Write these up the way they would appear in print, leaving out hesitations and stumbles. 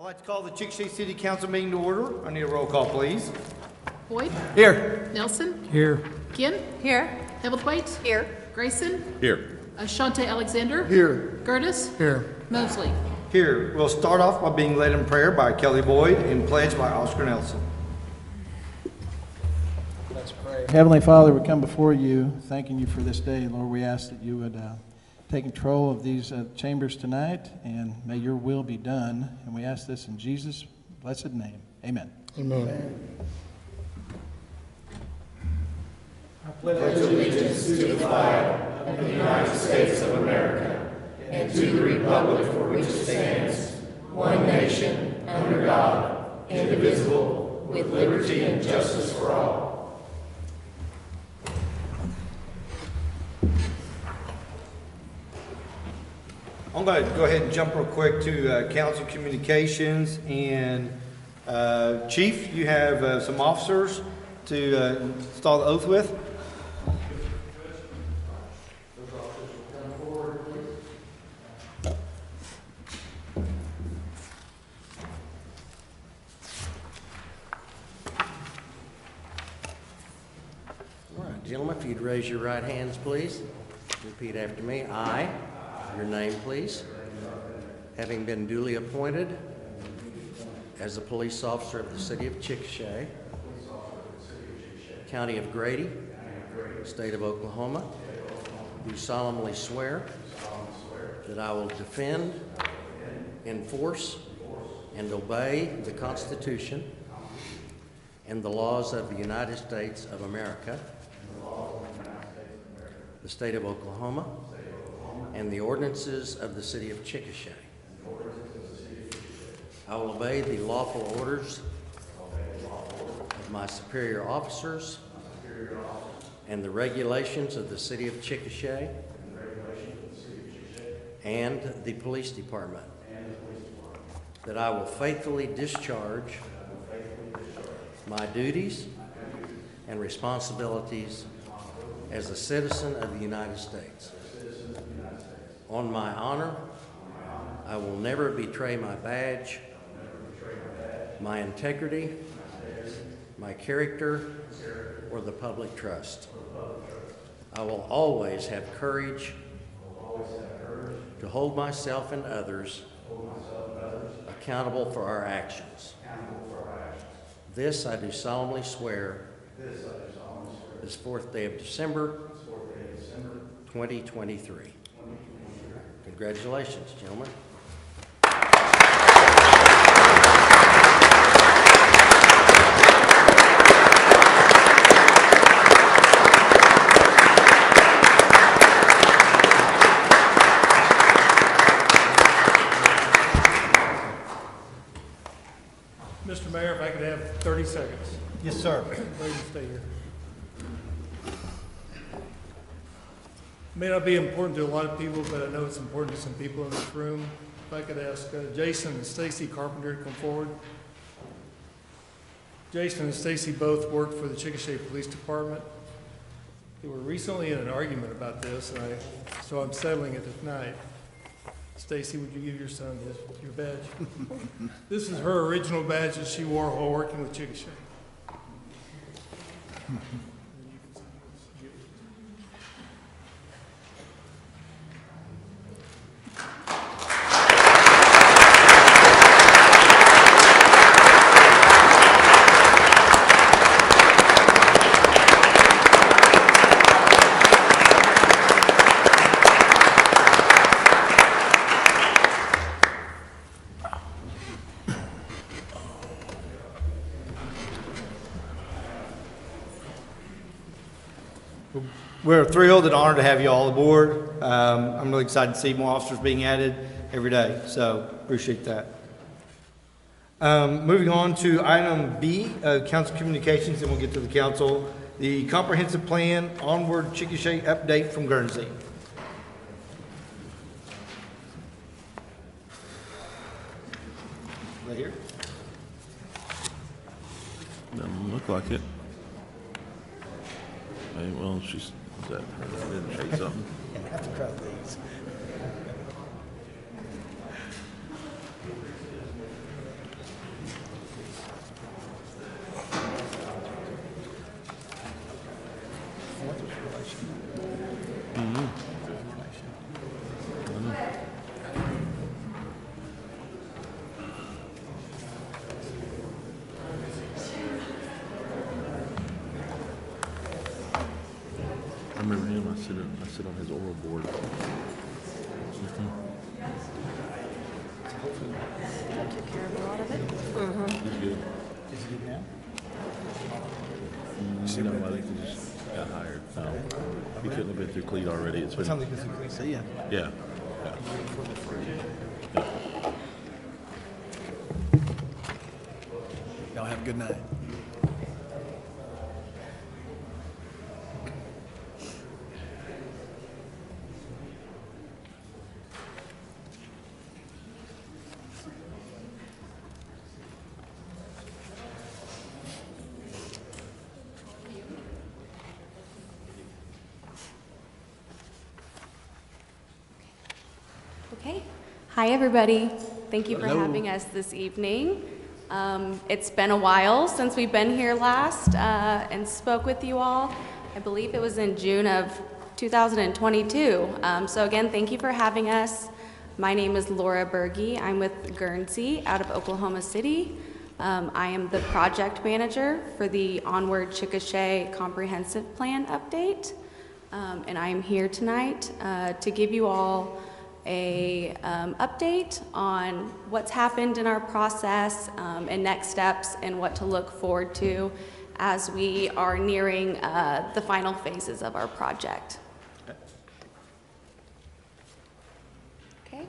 I'd like to call the Chickasha City Council meeting to order. I need a roll call, please. Boyd? Here. Nelson? Here. Kinn? Here. Hebblethwaite? Here. Grayson? Here. Ashante Alexander? Here. Gertis? Here. Mosley? Here. We'll start off by being led in prayer by Kelly Boyd and pledged by Oscar Nelson. Let's pray. Heavenly Father, we come before you, thanking you for this day. Lord, we ask that you would take control of these chambers tonight, and may your will be done. And we ask this in Jesus' blessed name. Amen. Amen. I pledge allegiance to the flag of the United States of America and to the republic for which it stands, one nation, under God, indivisible, with liberty and justice for all. I'm going to go ahead and jump real quick to council communications. And Chief, you have some officers to install the oath with. All right, gentlemen, if you'd raise your right hands, please. Repeat after me. I, your name, please. Having been duly appointed as a police officer of the City of Chickasha, County of Grady, State of Oklahoma, do solemnly swear that I will defend, enforce, and obey the Constitution and the laws of the United States of America, the State of Oklahoma, and the ordinances of the City of Chickasha. I will obey the lawful orders of my superior officers and the regulations of the City of Chickasha and the Police Department, that I will faithfully discharge my duties and responsibilities as a citizen of the United States. On my honor, I will never betray my badge, my integrity, my character, or the public trust. I will always have courage to hold myself and others accountable for our actions. This I do solemnly swear this 4th day of December, 2023. Congratulations, gentlemen. Mr. Mayor, if I could have 30 seconds. Yes, sir. Please stay here. May not be important to a lot of people, but I know it's important to some people in this room. If I could ask Jason and Stacy Carpenter to come forward. Jason and Stacy both worked for the Chickasha Police Department. They were recently in an argument about this, and so I'm settling it tonight. Stacy, would you give your son your badge? This is her original badge that she wore while working with Chickasha. We're thrilled and honored to have you all aboard. I'm really excited to see more officers being added every day, so appreciate that. Moving on to item B, council communications, and we'll get to the council. The comprehensive plan onward Chickasha update from Guernsey. Right here. Doesn't look like it. Hey, well, she's that didn't say something. I have to crowd these. Took care of a lot of it. He's good. Is it good now? No, I think he just got hired. No, he couldn't have been through Cleat already. It's been, Something that's included. See ya. yeah. Y'all have a good night. Okay. Hi, everybody. Thank you for Hello. having us this evening. It's been a while since we've been here last and spoke with you all. I believe it was in June of 2022. So again, thank you for having us. My name is Laura Berge. I'm with Guernsey out of Oklahoma City. I am the project manager for the Onward Chickasha Comprehensive Plan update. And I am here tonight to give you all a update on what's happened in our process and next steps and what to look forward to as we are nearing the final phases of our project. Okay.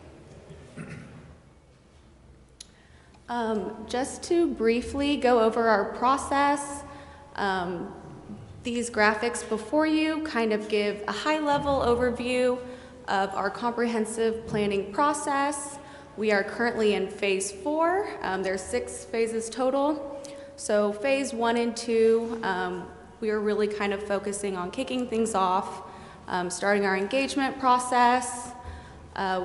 Just to briefly go over our process, these graphics before you kind of give a high-level overview of our comprehensive planning process. We are currently in phase 4. There's 6 phases total. So phase 1 and 2, we are really kind of focusing on kicking things off, starting our engagement process.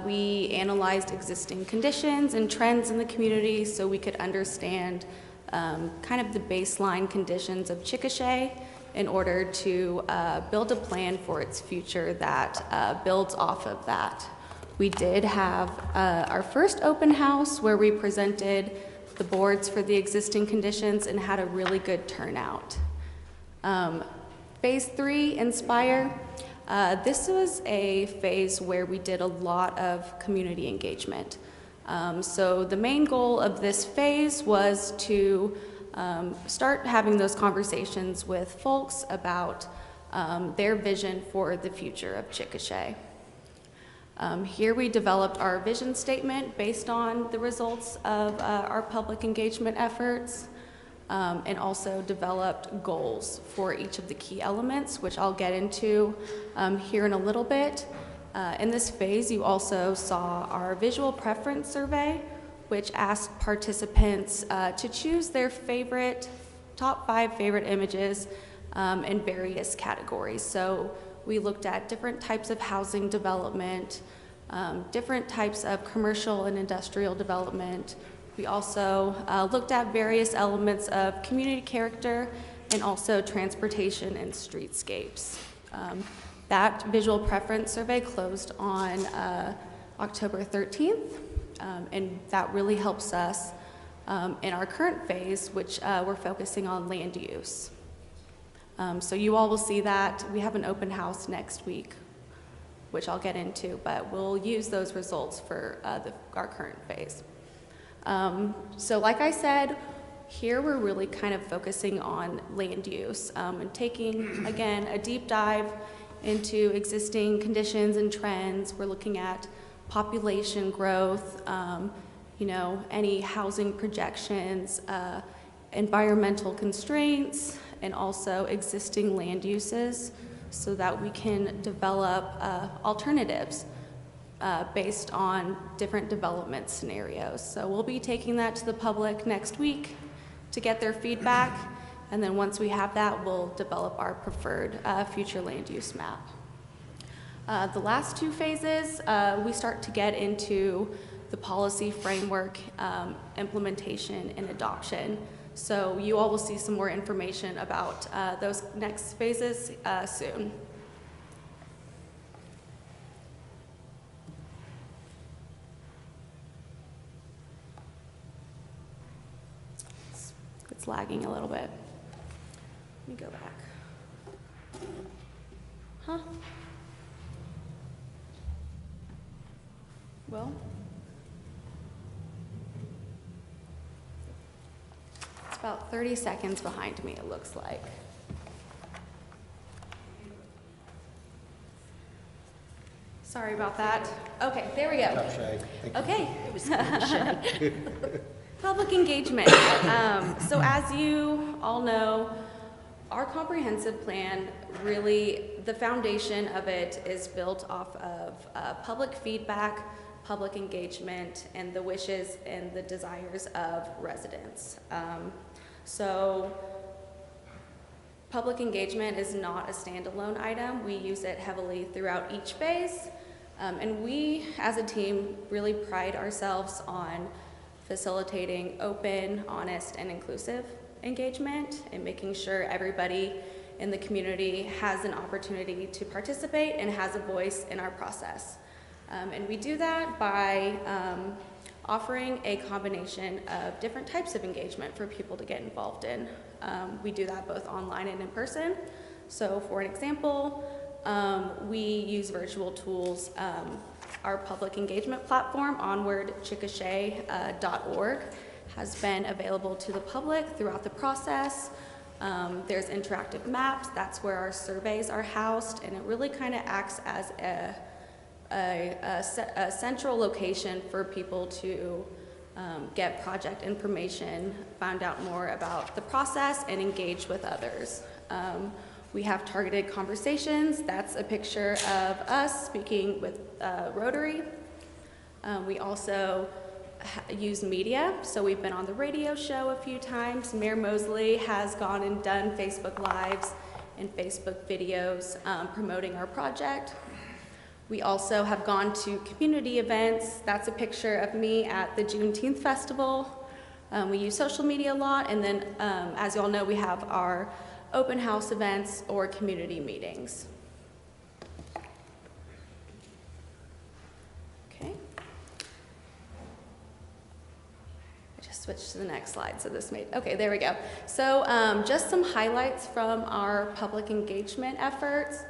We analyzed existing conditions and trends in the community so we could understand kind of the baseline conditions of Chickasha in order to build a plan for its future that builds off of that. We did have our first open house where we presented the boards for the existing conditions and had a really good turnout. Phase 3, Inspire. This was a phase where we did a lot of community engagement. So the main goal of this phase was to start having those conversations with folks about their vision for the future of Chickasha. Here we developed our vision statement based on the results of our public engagement efforts and also developed goals for each of the key elements, which I'll get into here in a little bit. In this phase, you also saw our visual preference survey, which asked participants to choose their top 5 favorite images in various categories. So we looked at different types of housing development, different types of commercial and industrial development. We also looked at various elements of community character and also transportation and streetscapes. That visual preference survey closed on October 13th. And that really helps us in our current phase, which we're focusing on land use. So you all will see that. We have an open house next week, which I'll get into, but we'll use those results for our current phase. So like I said, here we're really kind of focusing on land use and taking, again, a deep dive into existing conditions and trends. We're looking at population growth, any housing projections, environmental constraints, and also existing land uses so that we can develop alternatives based on different development scenarios. So we'll be taking that to the public next week to get their feedback, and then once we have that, we'll develop our preferred future land use map. The last 2 phases, we start to get into the policy framework, implementation, and adoption. So you all will see some more information about those next phases soon. It's lagging a little bit. Let me go back. Huh? Will? It's about 30 seconds behind me, it looks like. Sorry about that. Okay, there we go. Top Shay. Thank you. Okay. Public engagement. So as you all know, our comprehensive plan, really, the foundation of it is built off of public feedback, public engagement, and the wishes and the desires of residents. So public engagement is not a standalone item. We use it heavily throughout each phase. And we, as a team, really pride ourselves on facilitating open, honest, and inclusive engagement and making sure everybody in the community has an opportunity to participate and has a voice in our process. And we do that by offering a combination of different types of engagement for people to get involved in. We do that both online and in person. So for an example, we use virtual tools. Our public engagement platform, onwardchickasha.org, has been available to the public throughout the process. There's interactive maps. That's where our surveys are housed, and it really kind of acts as a central location for people to get project information, find out more about the process, and engage with others. We have targeted conversations. That's a picture of us speaking with Rotary. We also use media, so we've been on the radio show a few times. Mayor Mosley has gone and done Facebook Lives and Facebook videos promoting our project. We also have gone to community events. That's a picture of me at the Juneteenth Festival. We use social media a lot, and then as you all know, we have our open house events or community meetings. Okay. I just switched to the next slide, so this made, okay, there we go. So just some highlights from our public engagement efforts.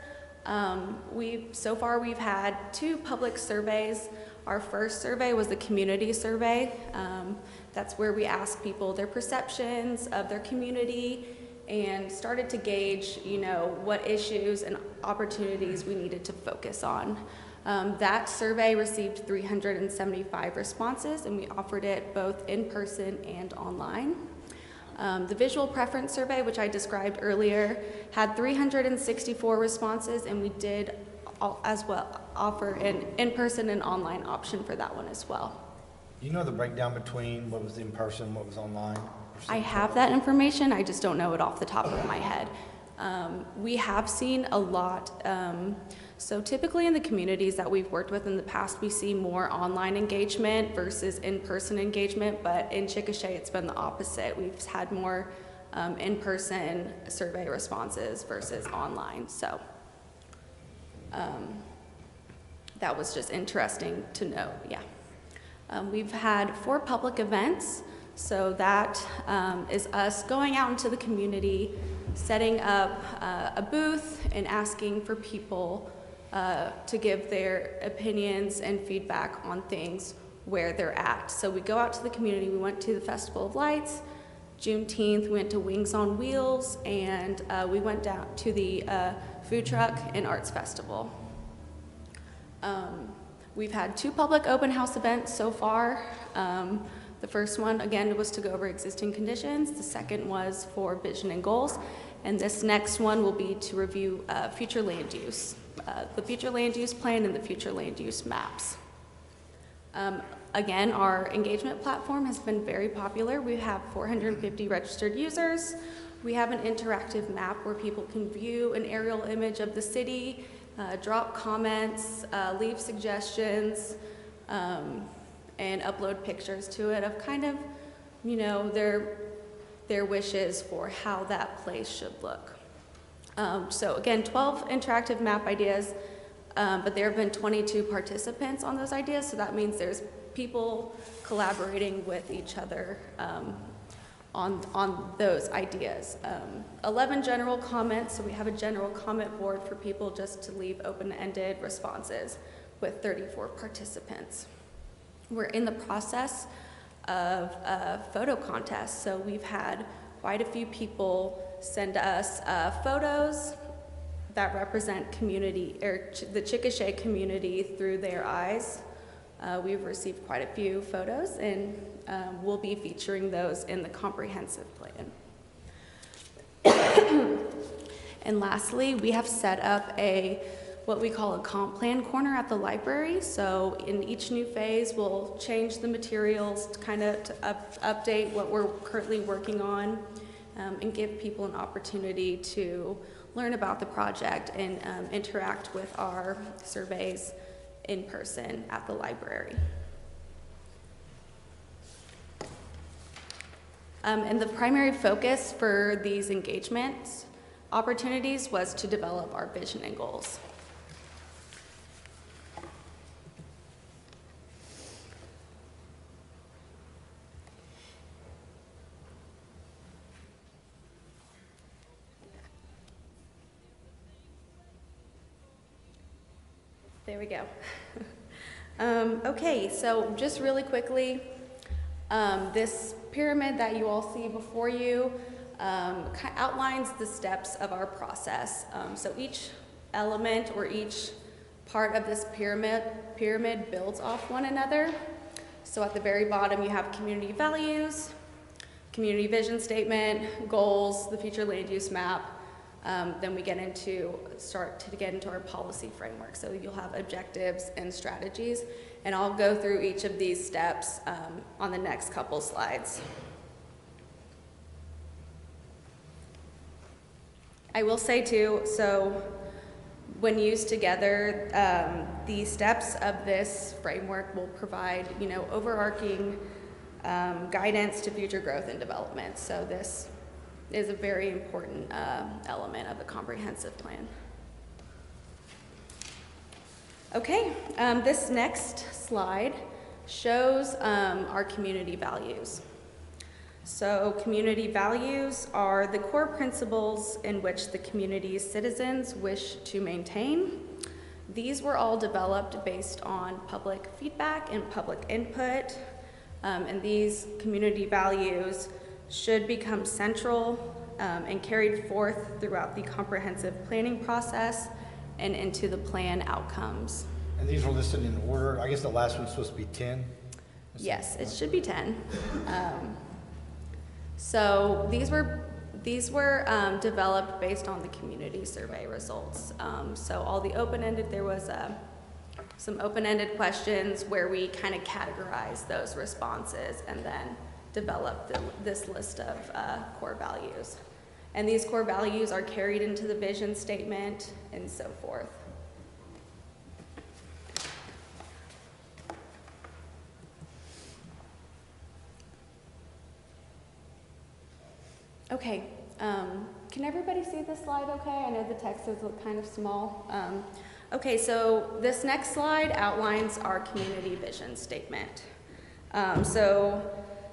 So far we've had 2 public surveys. Our first survey was the community survey. That's where we asked people their perceptions of their community and started to gauge, what issues and opportunities we needed to focus on. That survey received 375 responses, and we offered it both in person and online. The visual preference survey, which I described earlier, had 364 responses, and we did as well offer an in-person and online option for that one as well. Do you know the breakdown between what was in person, what was online? I have that information, I just don't know it off the top of my head. We have seen a lot, so typically in the communities that we've worked with in the past, we see more online engagement versus in-person engagement, but in Chickasha it's been the opposite. We've had more in-person survey responses versus online, so that was just interesting to know, yeah. We've had 4 public events. So that is us going out into the community, setting up a booth and asking for people to give their opinions and feedback on things where they're at. So we go out to the community. We went to the Festival of Lights. Juneteenth, we went to Wings on Wheels, and we went down to the Food Truck and Arts Festival. We've had 2 public open house events so far. The first one, again, was to go over existing conditions. The second was for vision and goals. And this next one will be to review future land use, the future land use plan and the future land use maps. Again, our engagement platform has been very popular. We have 450 registered users. We have an interactive map where people can view an aerial image of the city, drop comments, leave suggestions, and upload pictures to it of kind of, their wishes for how that place should look. So again, 12 interactive map ideas, but there have been 22 participants on those ideas, so that means there's people collaborating with each other on those ideas. 11 general comments, so we have a general comment board for people just to leave open-ended responses with 34 participants. we're in the process of a photo contest. So we've had quite a few people send us photos that represent community, or the Chickasha community through their eyes. We've received quite a few photos, and we'll be featuring those in the comprehensive plan. And lastly, we have set up what we call a comp plan corner at the library. So in each new phase, we'll change the materials to kind of update what we're currently working on, and give people an opportunity to learn about the project and interact with our surveys in person at the library. And the primary focus for these engagements opportunities was to develop our vision and goals. There we go. Okay, so just really quickly, this pyramid that you all see before you outlines the steps of our process. So each element or each part of this pyramid builds off one another. So at the very bottom, you have community values, community vision statement, goals, the future land use map. Then we start to get into our policy framework. So you'll have objectives and strategies, and I'll go through each of these steps on the next couple slides. I will say too, so when used together, the steps of this framework will provide, overarching guidance to future growth and development. So this is a very important element of the comprehensive plan. Okay, this next slide shows our community values. So community values are the core principles in which the community's citizens wish to maintain. These were all developed based on public feedback and public input, and these community values should become central and carried forth throughout the comprehensive planning process and into the plan outcomes. And these were listed in order. I guess the last one's supposed to be 10? Yes, it should be 10. So these were developed based on the community survey results. So all the open-ended, there was some open-ended questions where we kind of categorized those responses and then developed this list of core values. And these core values are carried into the vision statement and so forth. Okay, can everybody see this slide okay? I know the text is kind of small. Okay, so this next slide outlines our community vision statement. So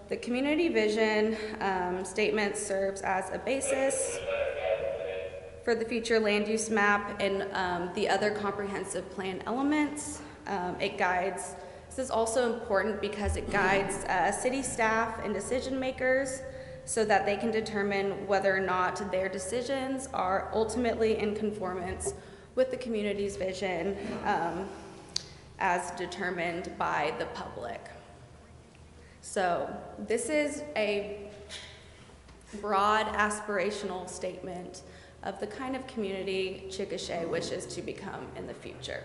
the community vision statement serves as a basis for the future land use map and the other comprehensive plan elements. It guides, this is also important because it guides city staff and decision makers so that they can determine whether or not their decisions are ultimately in conformance with the community's vision as determined by the public. So this is a broad aspirational statement of the kind of community Chickasha wishes to become in the future.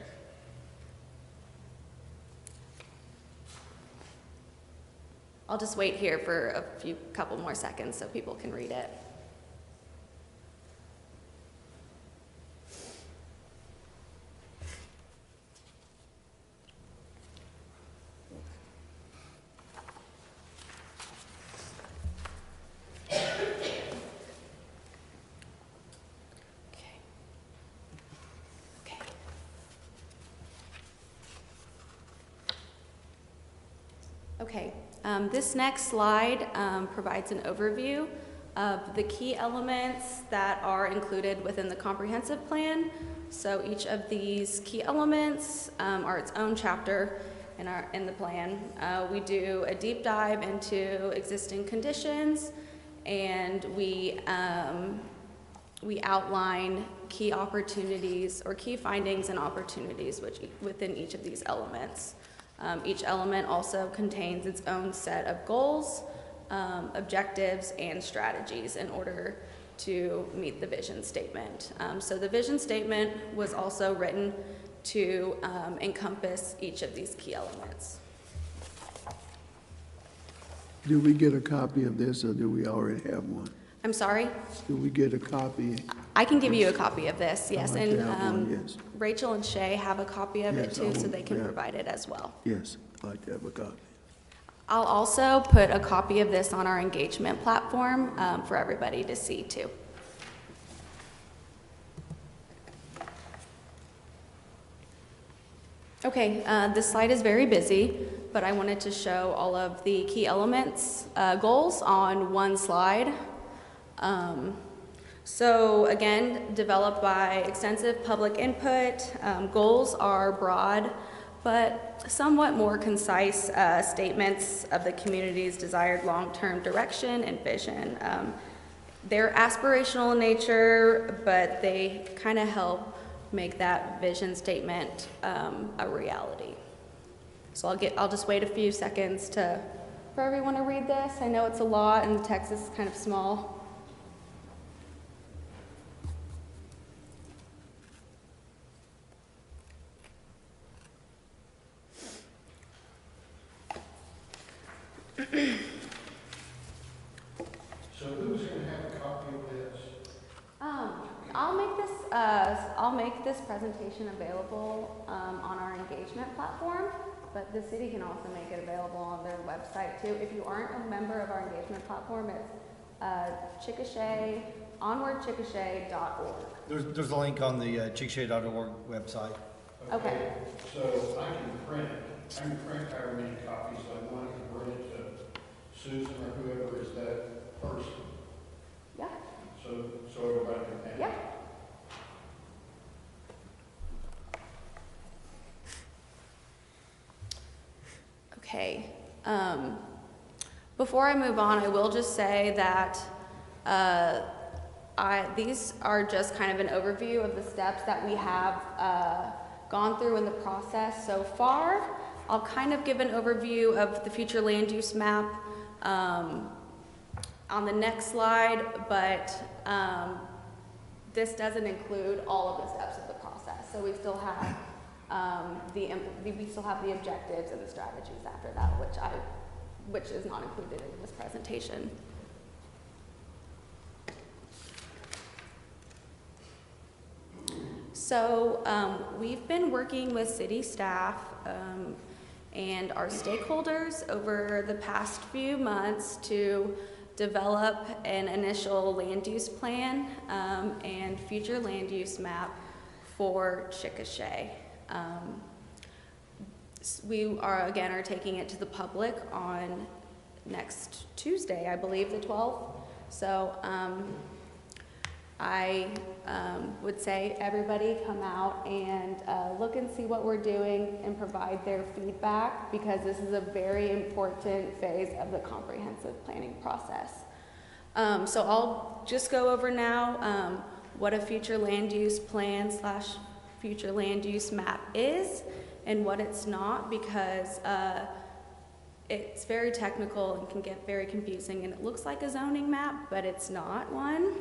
I'll just wait here for a couple more seconds so people can read it. Okay, this next slide provides an overview of the key elements that are included within the comprehensive plan. So each of these key elements are its own chapter, in the plan. We do a deep dive into existing conditions, and we outline key opportunities or key findings and opportunities within each of these elements. Each element also contains its own set of goals, objectives, and strategies in order to meet the vision statement. So the vision statement was also written to encompass each of these key elements. Do we get a copy of this, or do we already have one? I'm sorry? Do we get a copy? I can give you a copy of this, yes, I'd like to and have one, yes. Rachel and Shay have a copy of it Yes, too, I so want- they can yeah. provide it as well. Yes, I'd like to have a copy. I'll also put a copy of this on our engagement platform for everybody to see too. Okay, this slide is very busy, but I wanted to show all of the key elements, goals on one slide. So again, developed by extensive public input, goals are broad, but somewhat more concise statements of the community's desired long-term direction and vision. They're aspirational in nature, but they kind of help make that vision statement a reality. So I'll just wait a few seconds for everyone to read this. I know it's a lot and the text is kind of small. So who's going to have a copy of this? I'll make this presentation available on our engagement platform, but the city can also make it available on their website too. If you aren't a member of our engagement platform, it's Chickasha, onwardchickasha.org. There's a link on the chickasha.org website. Okay. So I can print however many copies I want, and bring it to Susan or whoever is that person, Yeah. so everybody can have it. Yeah. Okay. Before I move on, I will just say that these are just kind of an overview of the steps that we have gone through in the process so far. I'll kind of give an overview of the future land use map on the next slide, but this doesn't include all of the steps of the process. So we still have the objectives and the strategies after that, which is not included in this presentation. So we've been working with city staff and our stakeholders over the past few months to develop an initial land use plan and future land use map for Chickasha. We are taking it to the public on next Tuesday, I believe, the 12th. So I would say everybody come out and look and see what we're doing and provide their feedback, because this is a very important phase of the comprehensive planning process. So I'll just go over now what a future land use plan / future land use map is and what it's not, because it's very technical and can get very confusing, and it looks like a zoning map, but it's not one.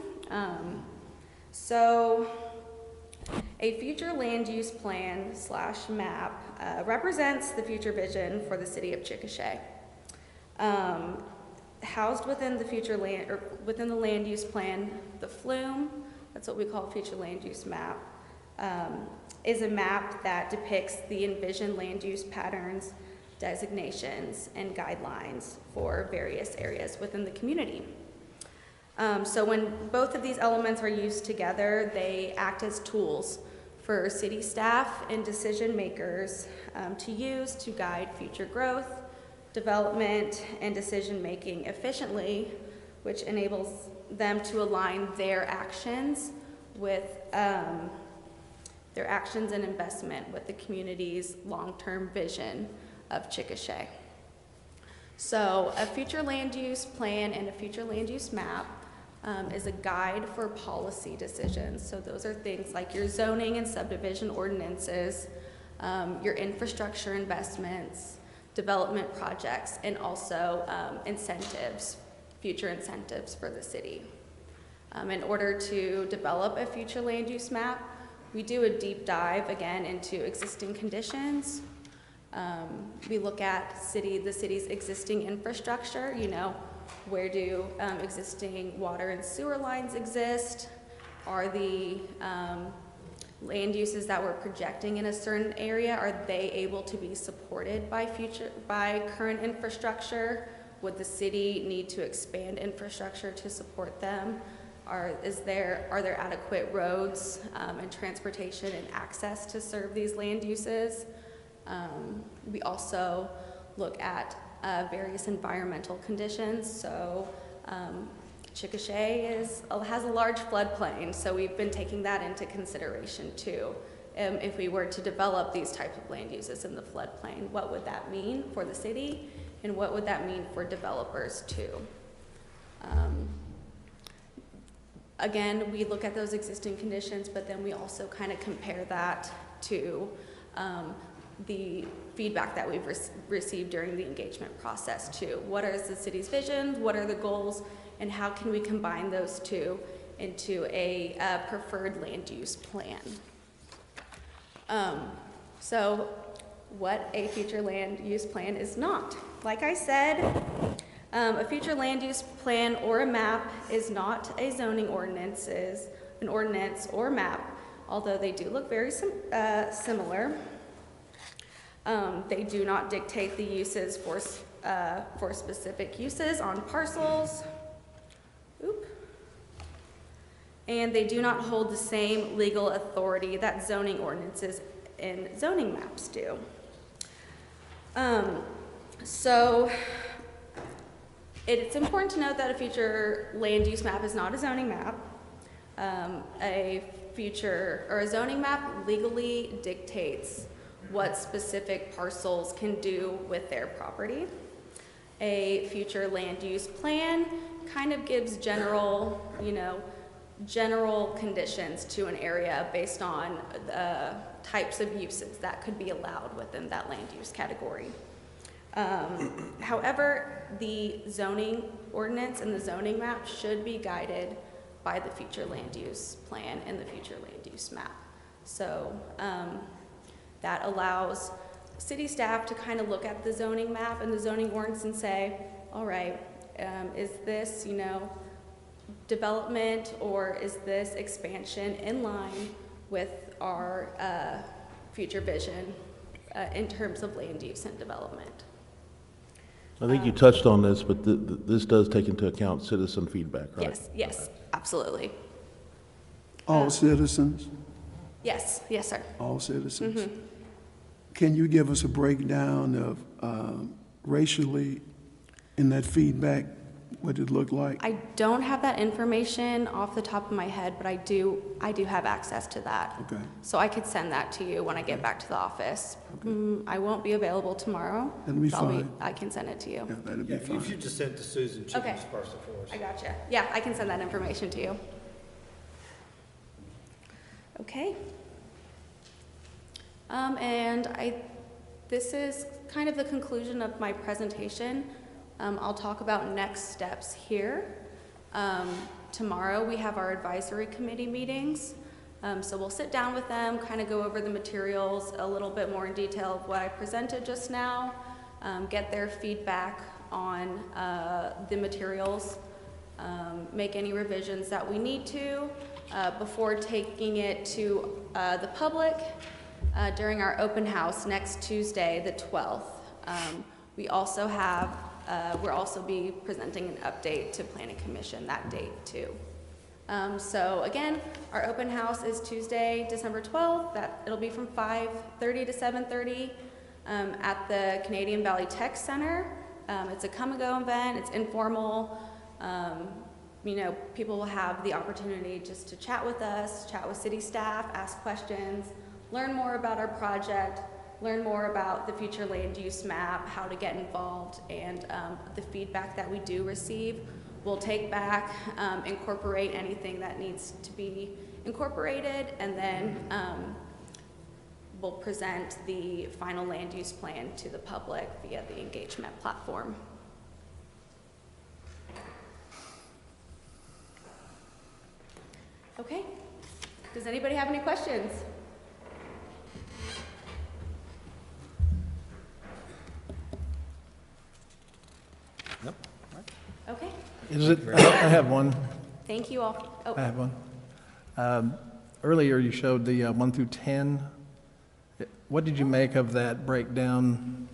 So a future land use plan / map represents the future vision for the city of Chickasha. Housed within the within the land use plan, the flume, that's what we call future land use map, is a map that depicts the envisioned land use patterns, designations, and guidelines for various areas within the community. So when both of these elements are used together, they act as tools for city staff and decision makers to use to guide future growth, development, and decision making efficiently, which enables them to align their actions with and investment with the community's long-term vision of Chickasha. So a future land use plan and a future land use map is a guide for policy decisions. So those are things like your zoning and subdivision ordinances, your infrastructure investments, development projects, and also incentives, future incentives for the city. In order to develop a future land use map, we do a deep dive again into existing conditions. We look at the city's existing infrastructure, you know, where do existing water and sewer lines exist? Are the land uses that we're projecting in a certain area, are they able to be supported by current infrastructure? Would the city need to expand infrastructure to support them? Are there adequate roads and transportation and access to serve these land uses? We also look at various environmental conditions. So Chickasha has a large floodplain, so we've been taking that into consideration too. If we were to develop these types of land uses in the floodplain, what would that mean for the city, and what would that mean for developers too? Again, we look at those existing conditions, but then we also kind of compare that to the feedback that we've received during the engagement process too. What is the city's vision? What are the goals? And how can we combine those two into a preferred land use plan? So what a future land use plan is not. Like I said, a future land use plan or a map is not a zoning ordinance, is an ordinance or map, although they do look very similar. They do not dictate the uses for specific uses on parcels. And they do not hold the same legal authority that zoning ordinances and zoning maps do. So it's important to note that a future land use map is not a zoning map. A zoning map legally dictates what specific parcels can do with their property. A future land use plan kind of gives general conditions to an area based on the types of uses that could be allowed within that land use category. However, the zoning ordinance and the zoning map should be guided by the future land use plan and the future land use map. So that allows city staff to kind of look at the zoning map and the zoning ordinance and say, all right, is this, development, or is this expansion in line with our future vision in terms of land use and development? I think you touched on this, but this does take into account citizen feedback, right? Yes, absolutely. All citizens? Yes, sir. All citizens? Mm-hmm. Can you give us a breakdown of racially in that feedback, what it looked like? I don't have that information off the top of my head, but I do have access to that. Okay. So I could send that to you when I get back to the office. Okay. I won't be available tomorrow. That'll be fine. I can send it to you. Yeah, that'll be fine. If you just sent it to Susan, she Okay. can disperse it for us. I gotcha. Yeah, I can send that information to you. Okay. This is kind of the conclusion of my presentation. I'll talk about next steps here. Tomorrow we have our advisory committee meetings. So we'll sit down with them, kind of go over the materials a little bit more in detail of what I presented just now, get their feedback on the materials, make any revisions that we need to before taking it to the public during our open house next Tuesday, the 12th. We'll also be presenting an update to Planning Commission that date too. So again, our open house is Tuesday, December 12th. It'll be from 5:30 to 7:30 at the Canadian Valley Tech Center. It's a come and go event. It's informal. People will have the opportunity just to chat with us, chat with city staff, ask questions, learn more about our project, learn more about the future land use map, how to get involved, and the feedback that we do receive, we'll take back, incorporate anything that needs to be incorporated, and then we'll present the final land use plan to the public via the engagement platform. Okay, does anybody have any questions? Nope. Okay, Is it, I have one. thank you all. Oh, I have one. Earlier, you showed the 1 through 10. What did you make of that breakdown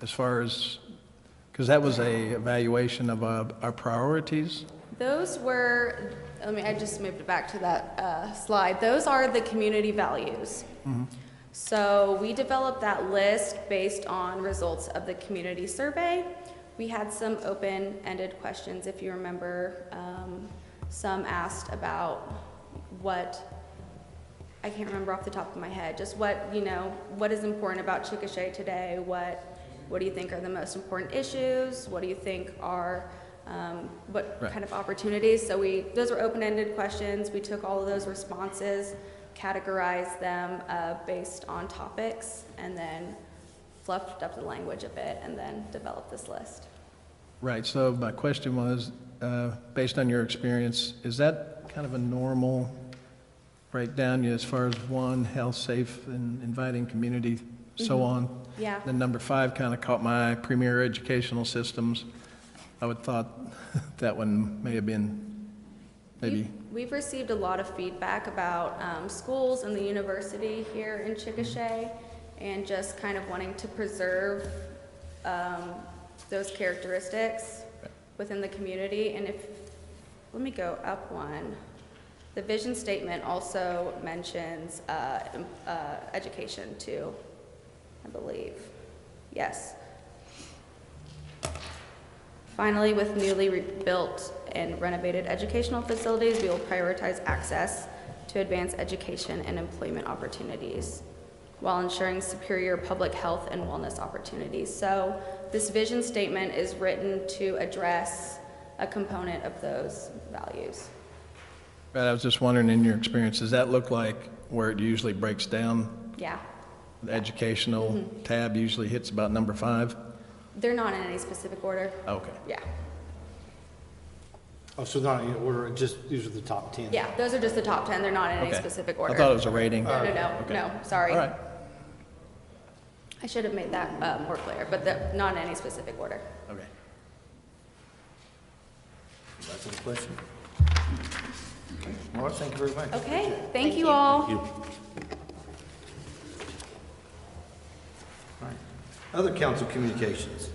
as far as, because that was a evaluation of our priorities? those were, I just moved it back to that slide. Those are the community values. So we developed that list based on results of the community survey. We had some open-ended questions, if you remember. Some asked about what, I can't remember off the top of my head, just what, what is important about Chickasha today? What do you think are the most important issues? What do you think are, what kind of opportunities? So those were open-ended questions. We took all of those responses, categorized them based on topics, and then fluffed up the language a bit, and then developed this list. Right, so my question was, based on your experience, is that kind of a normal breakdown as far as one, health, safe, and inviting community, so on? Yeah. Then number 5 kind of caught my eye, premier educational systems. I would thought that one may have been maybe. We've received a lot of feedback about schools and the university here in Chickasha, and just kind of wanting to preserve those characteristics within the community. And let me go up one. The vision statement also mentions education too, I believe. Yes. Finally, with newly rebuilt and renovated educational facilities, we will prioritize access to advanced education and employment opportunities while ensuring superior public health and wellness opportunities. So this vision statement is written to address a component of those values. Right, I was just wondering, in your experience, does that look like where it usually breaks down? Yeah. The educational tab usually hits about number 5? They're not in any specific order. Okay. Yeah. Oh, so not in order, just these are the top 10? Yeah, those are just the top 10. They're not in any Okay. specific order. I thought it was a rating. No, Okay. no, sorry. All right. I should have made that more clear, but not in any specific order. Okay. That's a question. All right, thank you very much. Okay, thank you all. You. All right. Other council communications?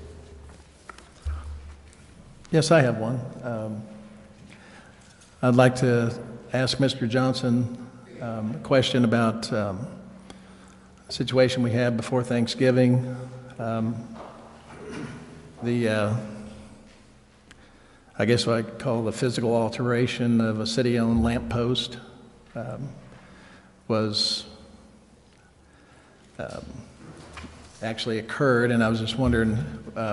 Yes, I have one. I'd like to ask Mr. Johnson a question about a situation we had before Thanksgiving. I guess what I call the physical alteration of a city-owned lamppost was actually occurred, and I was just wondering,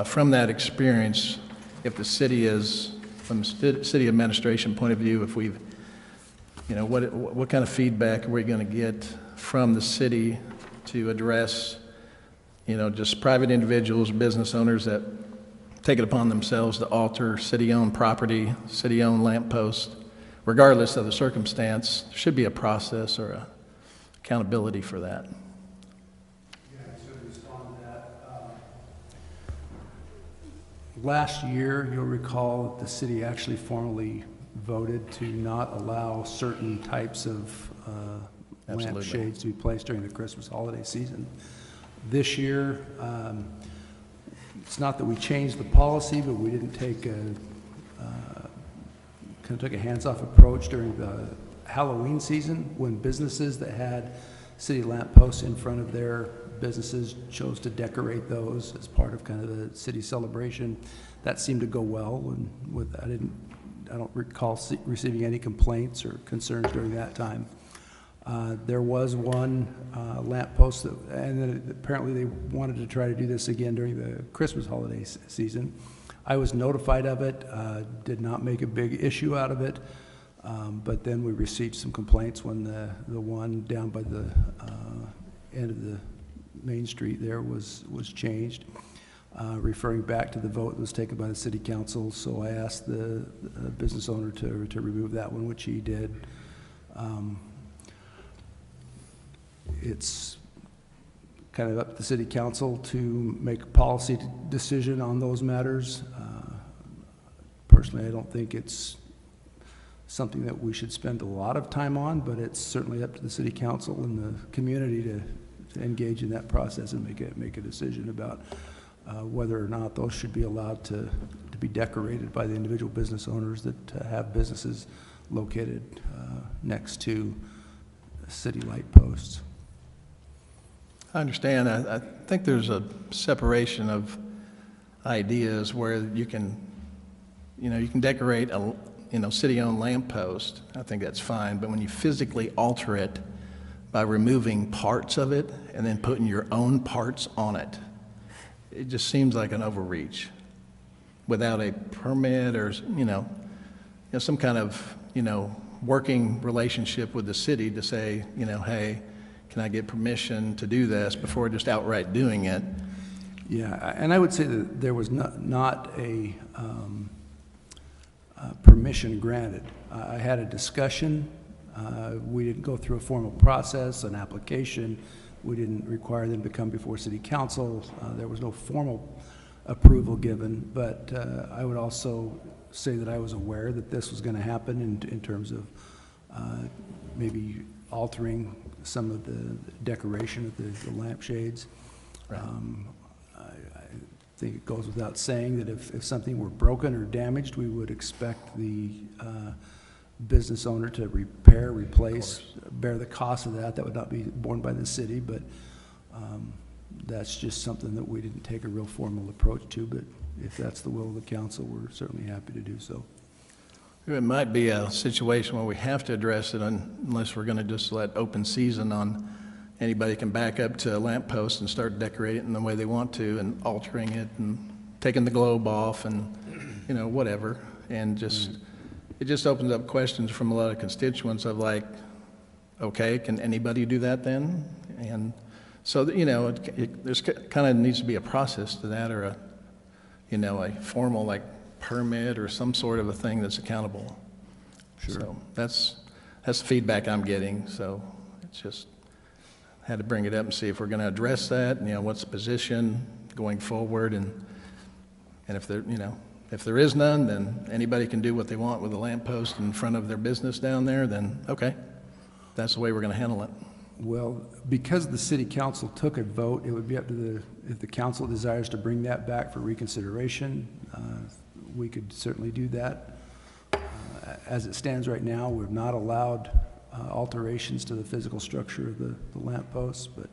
from that experience, if the city is, from the city administration point of view, if we've, what kind of feedback are we going to get from the city to address, just private individuals, business owners that take it upon themselves to alter city-owned property, city-owned lampposts, regardless of the circumstance. There should be a process or a accountability for that. Last year, you'll recall that the city actually formally voted to not allow certain types of lampshades to be placed during the Christmas holiday season. This year, it's not that we changed the policy, but we didn't take took a hands-off approach during the Halloween season when businesses that had city lampposts in front of their businesses chose to decorate those as part of kind of the city celebration. That seemed to go well, and I don't recall receiving any complaints or concerns during that time. There was one lamp post, and then apparently they wanted to try to do this again during the Christmas holiday season. I was notified of it, did not make a big issue out of it, but then we received some complaints when the one down by the end of the main street there was changed, referring back to the vote that was taken by the city council. So I asked the business owner to remove that one, which he did. It's kind of up to the city council to make a policy decision on those matters. Personally, I don't think it's something that we should spend a lot of time on, but it's certainly up to the city council and the community to engage in that process and make a decision about whether or not those should be allowed to be decorated by the individual business owners that have businesses located next to city light posts. I understand. I think there's a separation of ideas where you can decorate a, city-owned lamppost. I think that's fine. But when you physically alter it by removing parts of it and then putting your own parts on it, it just seems like an overreach without a permit or, some kind of, working relationship with the city to say, hey, can I get permission to do this before just outright doing it? Yeah, and I would say that there was not a permission granted. I had a discussion. We didn't go through a formal process, an application. We didn't require them to come before city council. There was no formal approval given, but I would also say that I was aware that this was going to happen in terms of maybe altering some of the decoration of the lampshades. Right. I think it goes without saying that if something were broken or damaged, we would expect the business owner to repair, replace, bear the cost of that. That would not be borne by the city, but that's just something that we didn't take a real formal approach to. But if that's the will of the council, we're certainly happy to do so. It might be a situation where we have to address it unless we're going to just let open season on anybody can back up to a lamppost and start decorating it in the way they want to and altering it and taking the globe off and, whatever. And it just opens up questions from a lot of constituents of like, okay, can anybody do that then? And so, there's kind of needs to be a process to that, or a formal like permit or some sort of a thing that's accountable. Sure. So that's the feedback I'm getting. So it's just had to bring it up and see if we're going to address that. And, what's the position going forward, and if there is none, then anybody can do what they want with a lamppost in front of their business down there. Then okay, that's the way we're going to handle it. Well, because the city council took a vote, it would be up to if the council desires to bring that back for reconsideration, we could certainly do that. As it stands right now, we've not allowed alterations to the physical structure of the lamp posts, but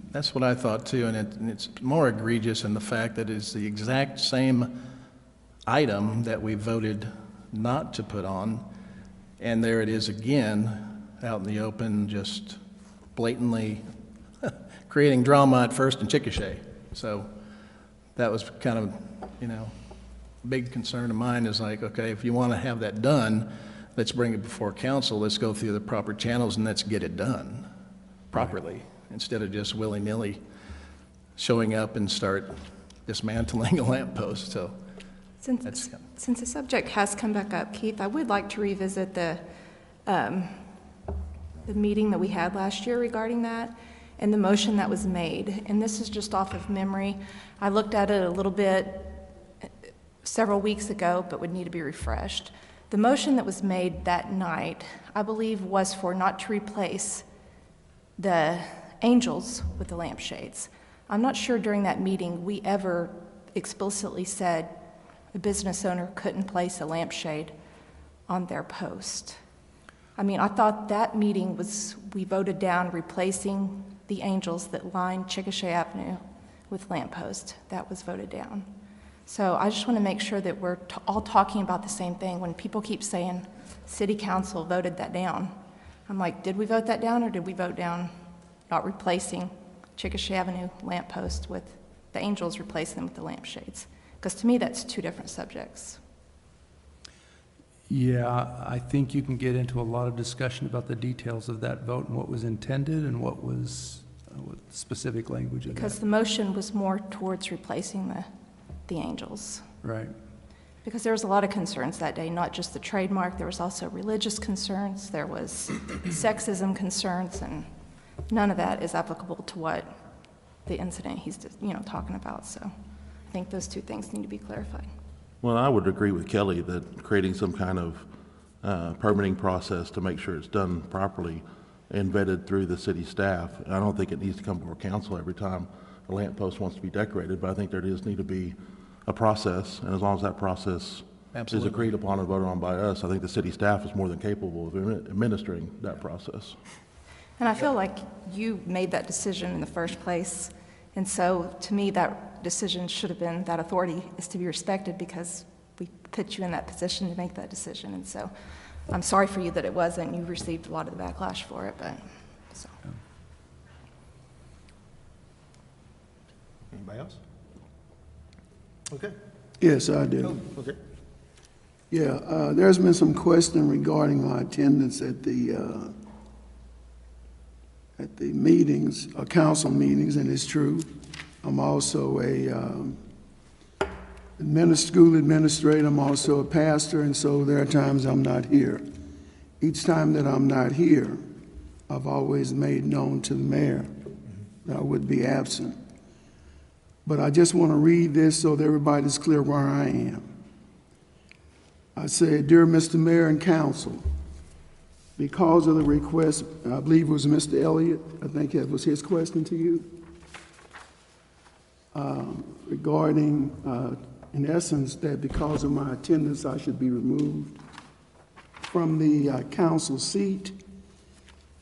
that's what I thought too, and it's more egregious in the fact that it's the exact same item that we voted not to put on, and there it is again out in the open, just blatantly creating drama at first in Chickasha. So that was kind of, big concern of mine is like, okay, if you want to have that done, let's bring it before council, let's go through the proper channels and let's get it done properly, right, instead of just willy-nilly showing up and start dismantling a lamppost. So since the subject has come back up, Keith, I would like to revisit the meeting that we had last year regarding that and the motion that was made. And this is just off of memory. I looked at it a little bit several weeks ago, but would need to be refreshed. The motion that was made that night, I believe, was for not to replace the angels with the lampshades. I'm not sure during that meeting we ever explicitly said the business owner couldn't place a lampshade on their post. I mean, I thought that meeting we voted down replacing the angels that line Chickasha Avenue with lampposts. That was voted down. So I just want to make sure that we're all talking about the same thing. When people keep saying city council voted that down, I'm like, did we vote that down, or did we vote down not replacing Chickasha Avenue lampposts with the angels, replacing them with the lampshades? Because to me, that's two different subjects. Yeah, I think you can get into a lot of discussion about the details of that vote and what was intended and what was what specific language of Because that. the motion was more towards replacing the angels. Right. Because there was a lot of concerns that day, not just the trademark, there was also religious concerns, there was sexism concerns, and none of that is applicable to what the incident he's talking about. So I think those two things need to be clarified. Well, I would agree with Kelly that creating some kind of permitting process to make sure it's done properly and vetted through the city staff. I don't think it needs to come before council every time a lamp post wants to be decorated, but I think there does need to be a process, and as long as that process is agreed upon and voted on by us, I think the city staff is more than capable of administering that process. And I feel like you made that decision in the first place, and so to me that decision should have been, that authority is to be respected because we put you in that position to make that decision. And so I'm sorry for you that it wasn't. You received a lot of the backlash for it, but so. Anybody else? Okay. Yes, I do. Okay. Yeah, there's been some question regarding my attendance at the meetings, council meetings, and it's true. I'm also a school administrator. I'm also a pastor, and so there are times I'm not here. Each time that I'm not here, I've always made known to the mayor that I would be absent. But I just want to read this so that everybody's clear where I am. I said, "Dear Mr. Mayor and Council, because of the request," I believe it was Mr. Elliott, I think that was his question to you, regarding, in essence, that because of my attendance, I should be removed from the council seat.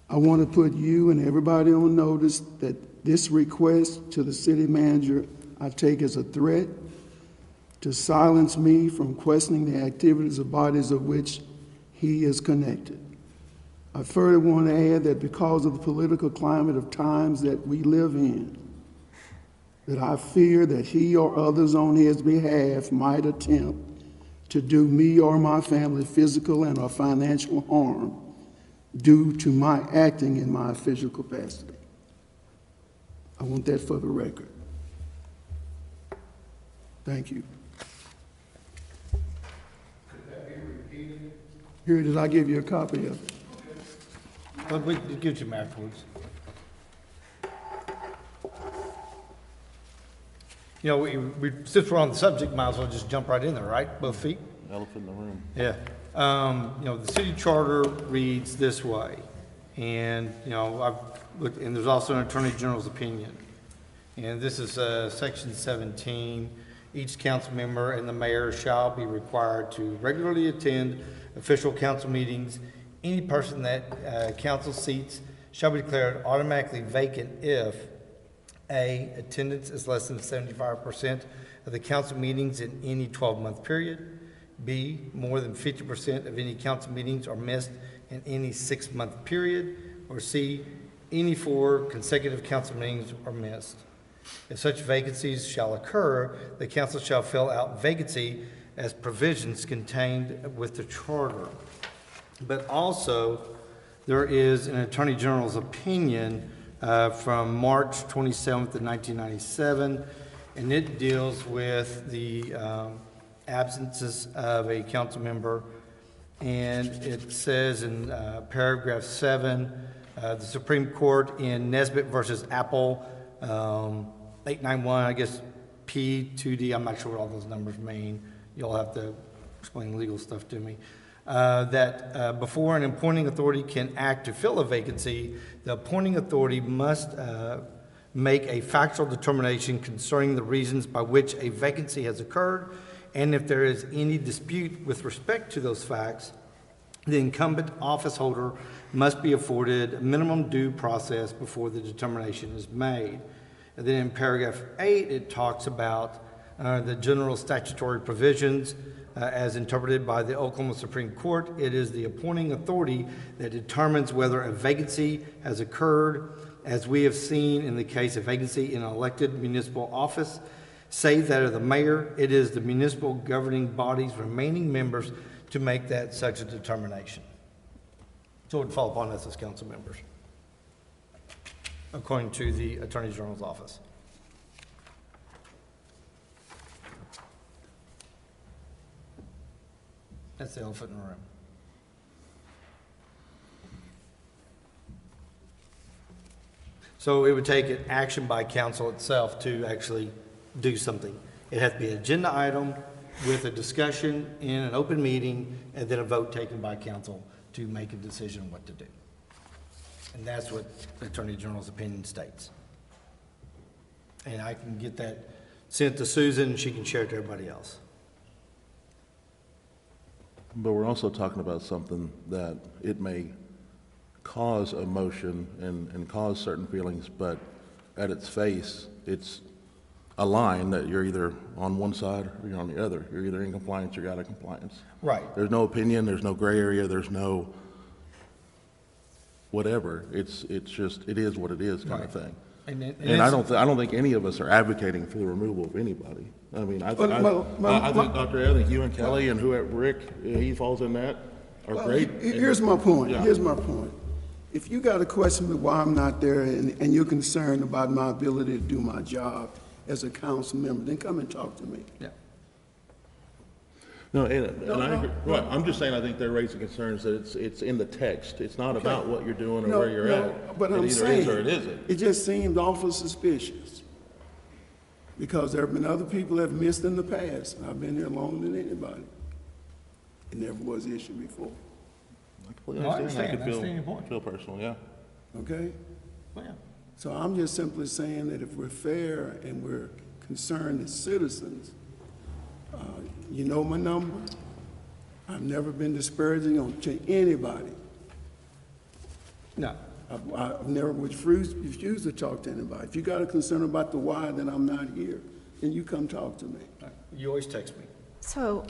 I want to put you and everybody on notice that this request to the city manager I take as a threat to silence me from questioning the activities of bodies of which he is connected. I further want to add that because of the political climate of times that we live in, that I fear that he or others on his behalf might attempt to do me or my family physical and or financial harm due to my acting in my official capacity. I want that for the record. Thank you. Could that be repeated? Here, did I give you a copy of it? Well, we can give it to him afterwards. You know, since we're on the subject, might as well just jump right in there, right? Both feet? Elephant in the room. Yeah. You know, the city charter reads this way, and, you know, I've looked, and there's also an Attorney General's opinion. And this is section 17. Each council member and the mayor shall be required to regularly attend official council meetings. Any person that council seats shall be declared automatically vacant if A, attendance is less than 75% of the council meetings in any 12-month period. B, more than 50% of any council meetings are missed in any 6-month period. Or C, any 4 consecutive council meetings are missed. If such vacancies shall occur, the council shall fill out vacancy as provisions contained with the charter. But also, there is an Attorney General's opinion from March 27th of 1997, and it deals with the absences of a council member. And it says in paragraph 7, the Supreme Court in Nesbitt versus Apple, 891, I guess P2D, I'm not sure what all those numbers mean. You'll have to explain legal stuff to me. That before an appointing authority can act to fill a vacancy, the appointing authority must make a factual determination concerning the reasons by which a vacancy has occurred, and if there is any dispute with respect to those facts, the incumbent office holder must be afforded minimum due process before the determination is made. And then in paragraph 8, it talks about the general statutory provisions as interpreted by the Oklahoma Supreme Court. It is the appointing authority that determines whether a vacancy has occurred, as we have seen in the case of vacancy in an elected municipal office, save that of the mayor. It is the municipal governing body's remaining members to make that such a determination. So it would fall upon us as council members, according to the Attorney General's office. That's the elephant in the room. So it would take an action by council itself to actually do something. It has to be an agenda item with a discussion in an open meeting and then a vote taken by council to make a decision on what to do. And that's what the Attorney General's opinion states. And I can get that sent to Susan and she can share it to everybody else. But we're also talking about something that it may cause emotion and cause certain feelings, but at its face, it's a line that you're either on one side or you're on the other. You're either in compliance or you're out of compliance. Right. There's no opinion, there's no gray area, there's no whatever. It's just, it is what it is kind of thing. And I don't think any of us are advocating for the removal of anybody. I mean, I think Dr. I think you and Kelly and whoever, Rick, he falls in that, are great. Here's my point. Yeah. Here's my point. If you got a question of why I'm not there and you're concerned about my ability to do my job as a council member, then come and talk to me. Yeah. No, and I agree. Right. I'm just saying I think they're raising concerns that it's in the text. It's not about what you're doing or where you're at. But it I'm either saying, is or it isn't. it just seemed awful suspicious. Because there have been other people that have missed in the past. I've been here longer than anybody. It never was an issue before. I completely No, I understand. understand. I understand your point. Feel personal, yeah. Okay? Well, yeah. So I'm just simply saying that if we're fair and we're concerned as citizens, you know my number. I've never been disparaging to anybody. No. I've never refused to talk to anybody. If you got a concern about the why, then I'm not here. Then you come talk to me. You always text me. So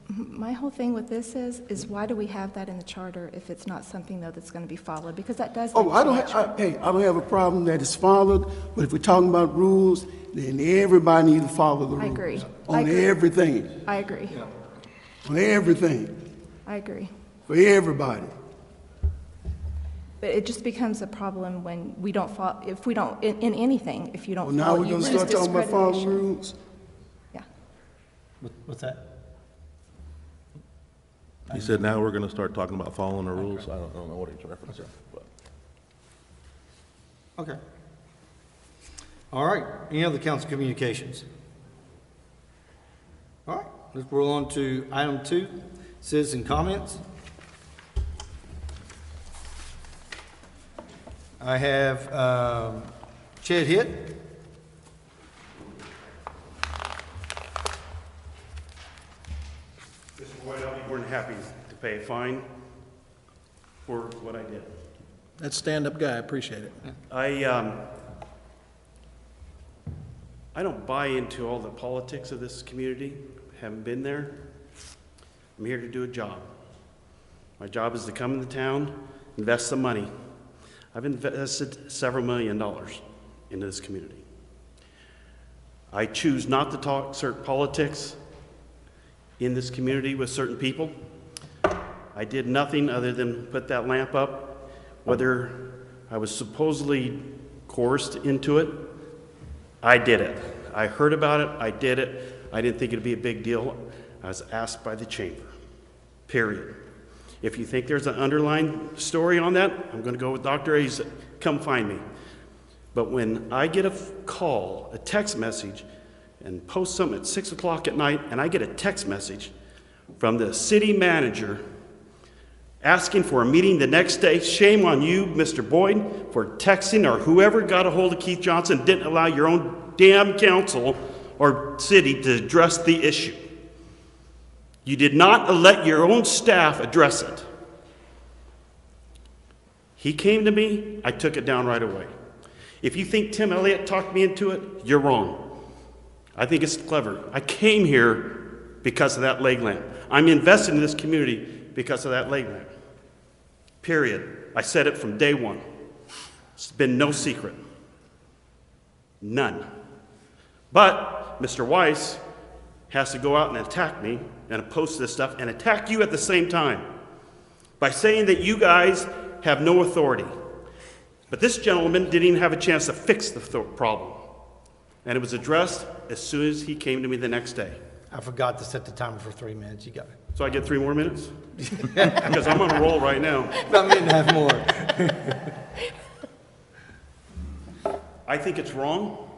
my whole thing with this is why do we have that in the charter if it's not something, though, that's going to be followed? Because that does. Oh, I don't have a problem that it's followed, but if we're talking about rules, then everybody needs to follow the rules. I agree. On everything. I agree. Yeah. On everything. I agree. For everybody. But it just becomes a problem when we don't follow, if we don't, in anything, if you don't Well, now follow, we're you gonna lose start talking about following discreditation. rules? Yeah. What's that? He said now we're going to start talking about following the rules. I don't know what he's referencing. But. Okay. All right. Any other council communications? All right. Let's roll on to item 2, citizen comments. I have Ched Hitt. Mr. Boyd, I'll be more than happy to pay a fine for what I did. That's stand-up guy, I appreciate it. I don't buy into all the politics of this community. Haven't been there. I'm here to do a job. My job is to come into town, invest some money. I've invested several $1 million into this community. I choose not to talk certain politics in this community with certain people. I did nothing other than put that lamp up. Whether I was supposedly coerced into it, I did it. I heard about it, I did it. I didn't think it'd be a big deal. I was asked by the chamber, period. If you think there's an underlying story on that, I'm gonna go with Dr. A's, come find me. But when I get a call, a text message, and post something at 6 o'clock at night, and I get a text message from the city manager asking for a meeting the next day, shame on you, Mr. Boyd, for texting or whoever got a hold of Keith Johnson didn't allow your own damn council or city to address the issue. You did not let your own staff address it. He came to me, I took it down right away. If you think Tim Elliott talked me into it, you're wrong. I think it's clever. I came here because of that leg lamp. I'm invested in this community because of that leg lamp. Period. I said it from day one. It's been no secret. None. But Mr. Weiss has to go out and attack me and post this stuff and attack you at the same time by saying that you guys have no authority. But this gentleman didn't even have a chance to fix the problem. And it was addressed as soon as he came to me the next day. I forgot to set the timer for 3 minutes. You got it. So I get 3 more minutes? Because I'm on a roll right now. About a minute and a half more. I think it's wrong.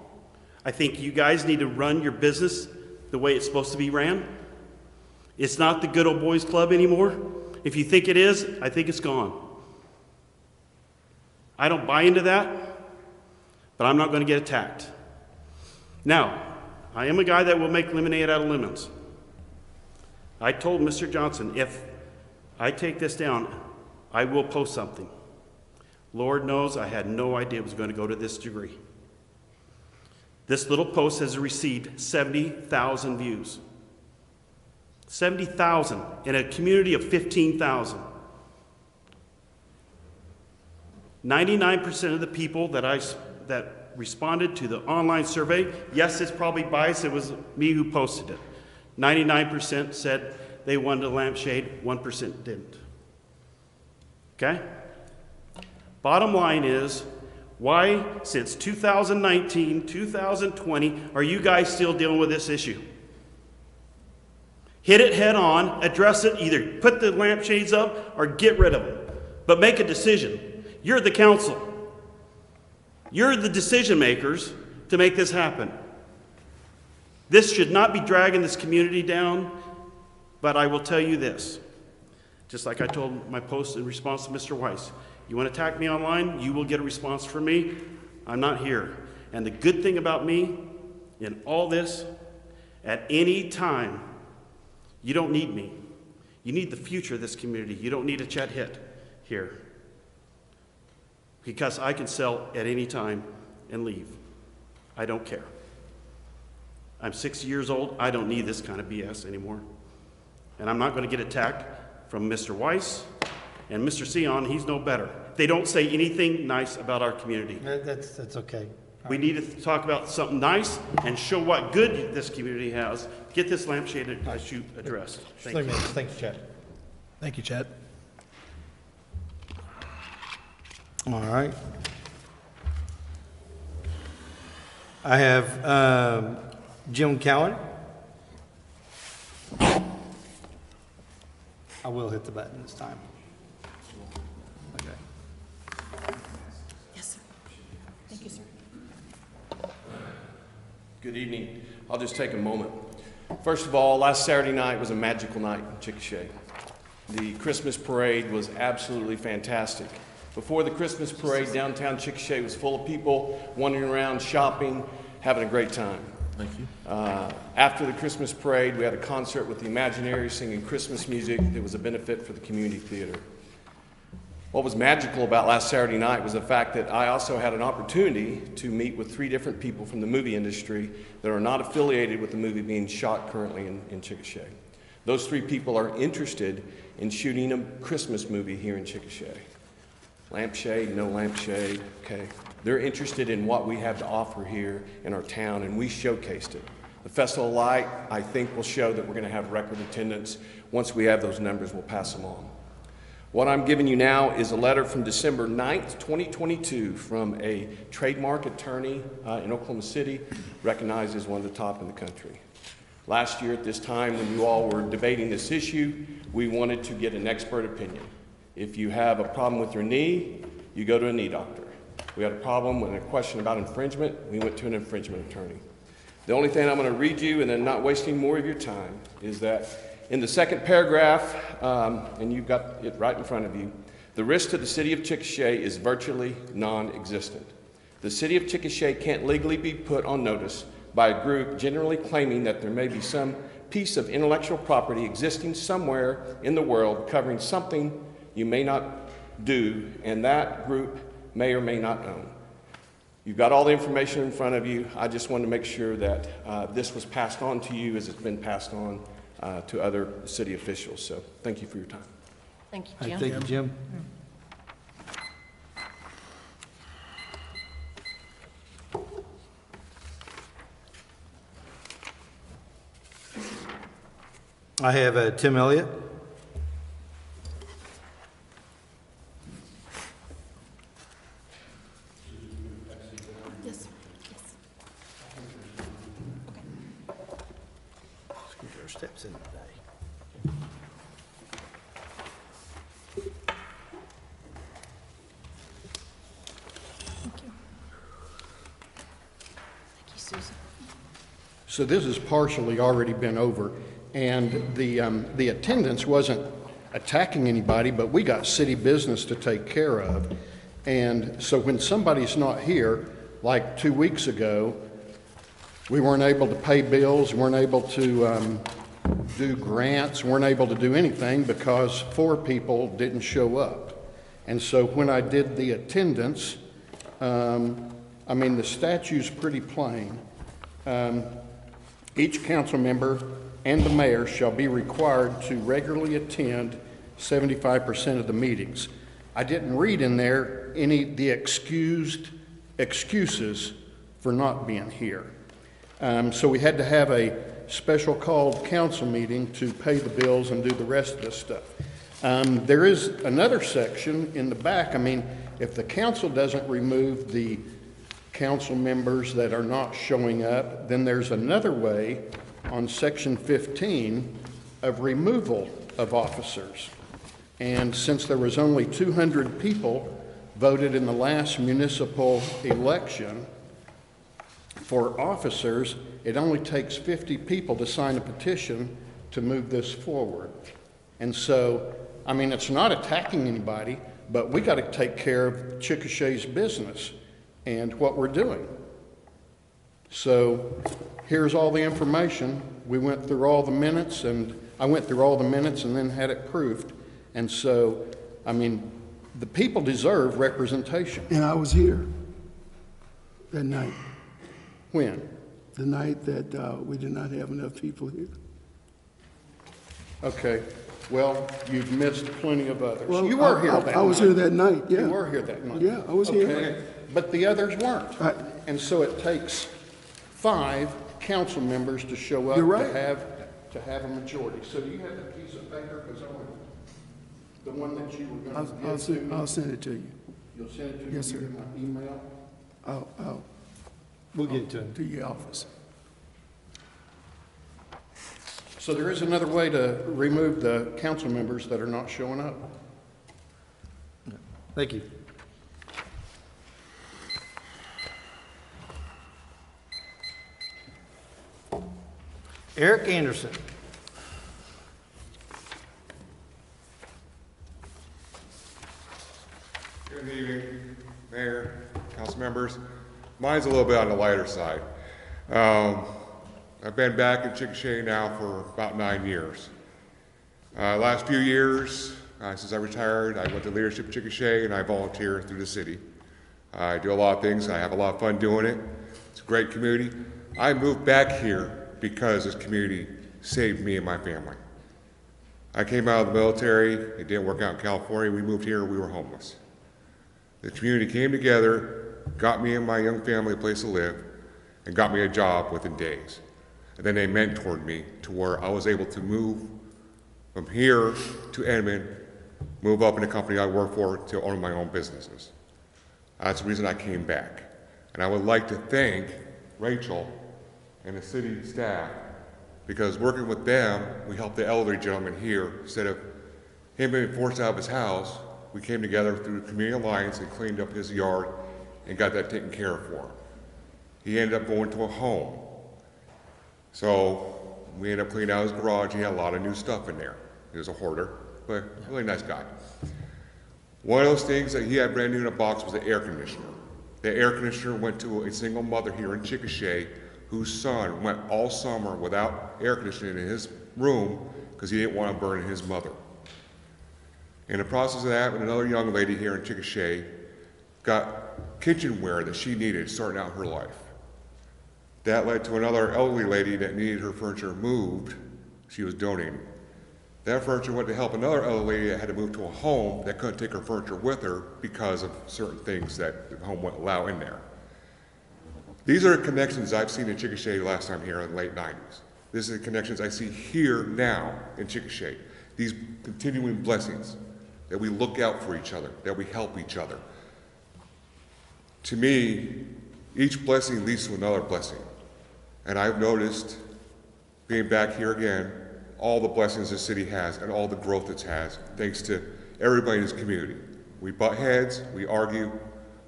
I think you guys need to run your business the way it's supposed to be ran. It's not the good old boys club anymore. If you think it is, I think it's gone. I don't buy into that, but I'm not going to get attacked. Now, I am a guy that will make lemonade out of lemons. I told Mr. Johnson, if I take this down, I will post something. Lord knows I had no idea it was going to go to this degree. This little post has received 70,000 views. 70,000 in a community of 15,000. 99% of the people that responded to the online survey, yes, it's probably biased, it was me who posted it. 99% said they wanted a lampshade, 1% didn't. Okay? Bottom line is, why, since 2019, 2020, are you guys still dealing with this issue? Hit it head on, address it, either put the lampshades up or get rid of them. But make a decision. You're the council. You're the decision makers to make this happen. This should not be dragging this community down, but I will tell you this. Just like I told my post in response to Mr. Weiss, you want to attack me online, you will get a response from me. I'm not here. And the good thing about me in all this, at any time, you don't need me. You need the future of this community. You don't need a Chet hit here. Because I can sell at any time and leave. I don't care. I'm 60 years old. I don't need this kind of BS anymore. And I'm not going to get attacked from Mr. Weiss and Mr. Sion. He's no better. They don't say anything nice about our community. That's okay. We need to talk about something nice and show what good this community has. Get this lampshade issue addressed. Thank you. Thanks, Chad. Thank you, Chad. All right. I have Jim Cowan. I will hit the button this time. Okay. Yes, sir. Thank you, sir. Good evening. I'll just take a moment. First of all, last Saturday night was a magical night in Chickasha. The Christmas parade was absolutely fantastic. Before the Christmas parade, downtown Chickasha was full of people wandering around, shopping, having a great time. Thank you. After the Christmas parade, we had a concert with the Imaginary singing Christmas music that was a benefit for the community theater. What was magical about last Saturday night was the fact that I also had an opportunity to meet with 3 different people from the movie industry that are not affiliated with the movie being shot currently in Chickasha. Those 3 people are interested in shooting a Christmas movie here in Chickasha. Lampshade, no lampshade, okay. They're interested in what we have to offer here in our town, and we showcased it. The Festival of Light, I think, will show that we're going to have record attendance. Once we have those numbers, we'll pass them on. What I'm giving you now is a letter from December 9th, 2022 from a trademark attorney in Oklahoma City, recognized as one of the top in the country. Last year at this time, when you all were debating this issue, we wanted to get an expert opinion. If you have a problem with your knee, you go to a knee doctor. We had a problem with a question about infringement, we went to an infringement attorney. The only thing I'm going to read you, and then not wasting more of your time, is that in the second paragraph, and you've got it right in front of you, the risk to the city of Chickasha is virtually non-existent. The city of Chickasha can't legally be put on notice by a group generally claiming that there may be some piece of intellectual property existing somewhere in the world covering something you may not do, and that group may or may not own. You've got all the information in front of you. I just wanted to make sure that this was passed on to you as it's been passed on to other city officials. So thank you for your time. Thank you, All right, Jim. thank you, Jim. I have Tim Elliott. Yes, sir. Yes. Let's get our steps in today. Thank you. Thank you, Susan. So this has partially already been over, and the attendance wasn't attacking anybody, but we got city business to take care of. And so when somebody's not here, like 2 weeks ago, we weren't able to pay bills, weren't able to do grants, weren't able to do anything because 4 people didn't show up. And so when I did the attendance, I mean, the statute's pretty plain. Each council member and the mayor shall be required to regularly attend 75% of the meetings. I didn't read in there the excuses for not being here. So we had to have a special called council meeting to pay the bills and do the rest of this stuff. There is another section in the back. I mean, if the council doesn't remove the council members that are not showing up, then there's another way on section 15 of removal of officers. And since there was only 200 people voted in the last municipal election for officers, it only takes 50 people to sign a petition to move this forward. And so, I mean, it's not attacking anybody, but we got to take care of Chickasha's business and what we're doing. So here's all the information. We went through all the minutes, and I went through all the minutes and then had it proved. And so, I mean, the people deserve representation. And I was here that night, When? the night that we did not have enough people here. Okay, well, you've missed plenty of others. Well, You were here that night. I was here that night, yeah. You were here that night. Yeah, I was here. Okay, but the others weren't. Right. And so it takes 5 council members to show up You're right. to have a majority. So do you have the piece of paper? Because I want the one that you were going to give to me. I'll send it to you. You'll send it to me? Yes, sir. You get my email? I'll We'll get it to him. to your office. So there is another way to remove the council members that are not showing up. Thank you. Eric Anderson. Good evening, Mayor, council members. Mine's a little bit on the lighter side. I've been back in Chickasha now for about 9 years. Last few years, since I retired, I went to Leadership Chickasha and I volunteer through the city. I do a lot of things. I have a lot of fun doing it. It's a great community. I moved back here because this community saved me and my family. I came out of the military. It didn't work out in California. We moved here. We were homeless. The community came together, got me and my young family a place to live, and got me a job within days. And then they mentored me to where I was able to move from here to Edmond, move up in the company I work for to own my own businesses. That's the reason I came back. And I would like to thank Rachel and the city staff, because working with them, we helped the elderly gentleman here. Instead of him being forced out of his house, we came together through the Community Alliance and cleaned up his yard and got that taken care of for him. He ended up going to a home. So we ended up cleaning out his garage. He had a lot of new stuff in there. He was a hoarder, but a really nice guy. One of those things that he had brand new in a box was the air conditioner. The air conditioner went to a single mother here in Chickasha whose son went all summer without air conditioning in his room because he didn't want to burn his mother. In the process of that, another young lady here in Chickasha got kitchenware that she needed starting out her life. That led to another elderly lady that needed her furniture moved she was donating. That furniture went to help another elderly lady that had to move to a home that couldn't take her furniture with her because of certain things that the home wouldn't allow in there. These are the connections I've seen in Chickasha last time here in the late 90s. These are the connections I see here now in Chickasha. These continuing blessings, that we look out for each other, that we help each other. To me, each blessing leads to another blessing. And I've noticed, being back here again, all the blessings the city has and all the growth it has, thanks to everybody in this community. We butt heads, we argue,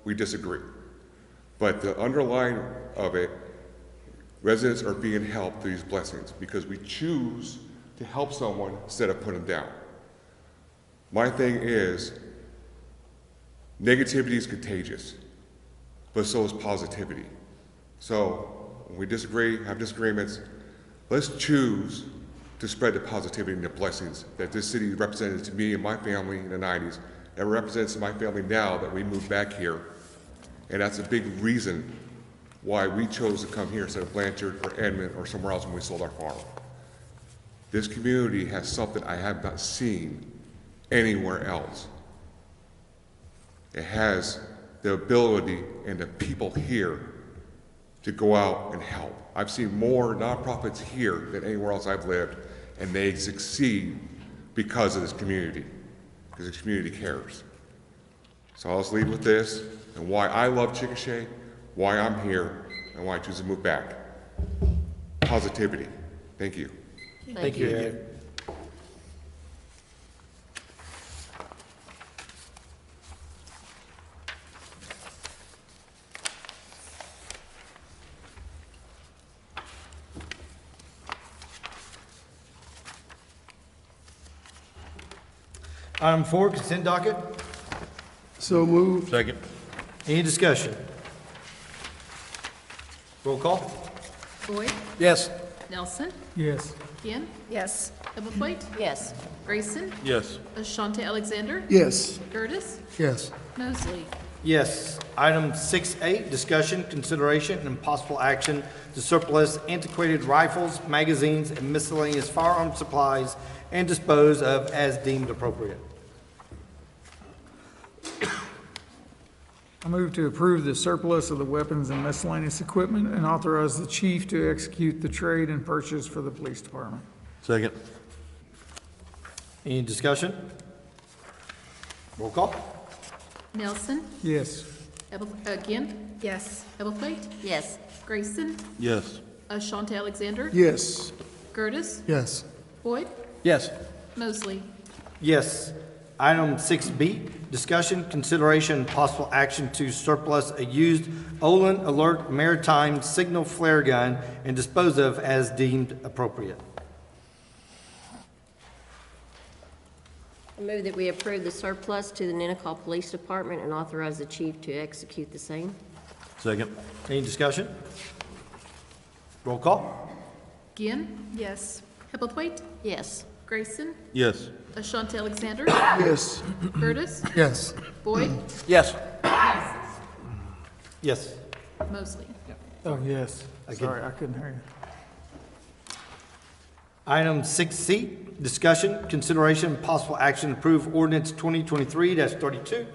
we disagree. But the underlying of it, residents are being helped through these blessings because we choose to help someone instead of putting them down. My thing is, negativity is contagious, but so is positivity. So when we disagree, have disagreements, let's choose to spread the positivity and the blessings that this city represented to me and my family in the 90s, and represents my family now that we moved back here. And that's a big reason why we chose to come here instead of Blanchard or Edmond or somewhere else when we sold our farm. This community has something I have not seen anywhere else. It has the ability and the people here to go out and help. I've seen more nonprofits here than anywhere else I've lived, and they succeed because of this community, because the community cares. So I'll just leave with this, and why I love Chickasha, why I'm here, and why I choose to move back. Positivity. Thank you. Thank you, Ed. Item 4, consent docket. So moved. Second. Any discussion? Roll call. Boyd, Yes. Nelson, Yes. Ginn, Yes. Ebblethwaite, Yes. Grayson, Yes. Ashante Alexander, Yes. Curtis, Yes. Mosley. Yes. Item 6A, discussion, consideration, and possible action to surplus antiquated rifles, magazines, and miscellaneous firearm supplies and dispose of as deemed appropriate. I move to approve the surplus of the weapons and miscellaneous equipment and authorize the chief to execute the trade and purchase for the police department. Second. Any discussion? Roll call. Nelson, Yes. Ginn, Yes. Ebblethwaite, Yes. Grayson, Yes. Ashante Alexander, Yes. Curtis, Yes. Boyd, Yes. Mosley. Yes. Item 6B, discussion, consideration, and possible action to surplus a used Olin Alert Maritime signal flare gun and dispose of as deemed appropriate. I move that we approve the surplus to the Nenagel Police Department and authorize the chief to execute the same. Second. Any discussion? Roll call. Ginn, Yes. Ebblethwaite, Yes. Grayson, Yes. Ashante Alexander, Yes. Curtis, Yes. Boyd, Yes. Yes. Mosley. Oh, yes. can- Sorry, I couldn't hear you. Item 6C, discussion, consideration, and possible action to approve ordinance 2023-32,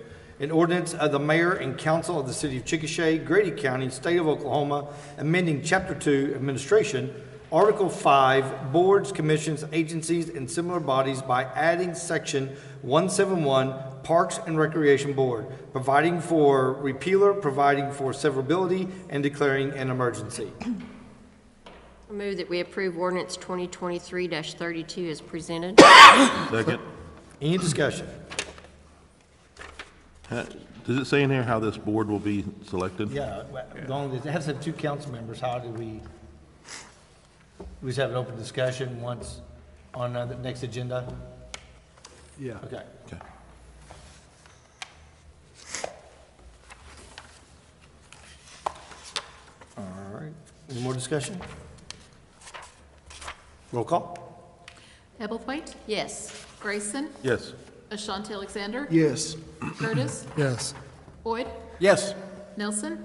an ordinance of the mayor and council of the city of Chickasha, Grady County, state of Oklahoma, amending Chapter 2, Administration, Article 5, Boards, Commissions, Agencies, and similar bodies by adding Section 171, Parks and Recreation Board, providing for repealer, providing for severability, and declaring an emergency. I move that we approve ordinance 2023-32 as presented. Second. Any discussion? Does it say in here how this board will be selected? Yeah, as long as it has to have 2 council members, how do we just have an open discussion once on the next agenda? Yeah. Okay. Okay. All right. Any more discussion? Roll call. Ebblethwaite, Yes. Grayson, Yes. Ashante Alexander, Yes. Curtis, Yes. Boyd, Yes. Nelson,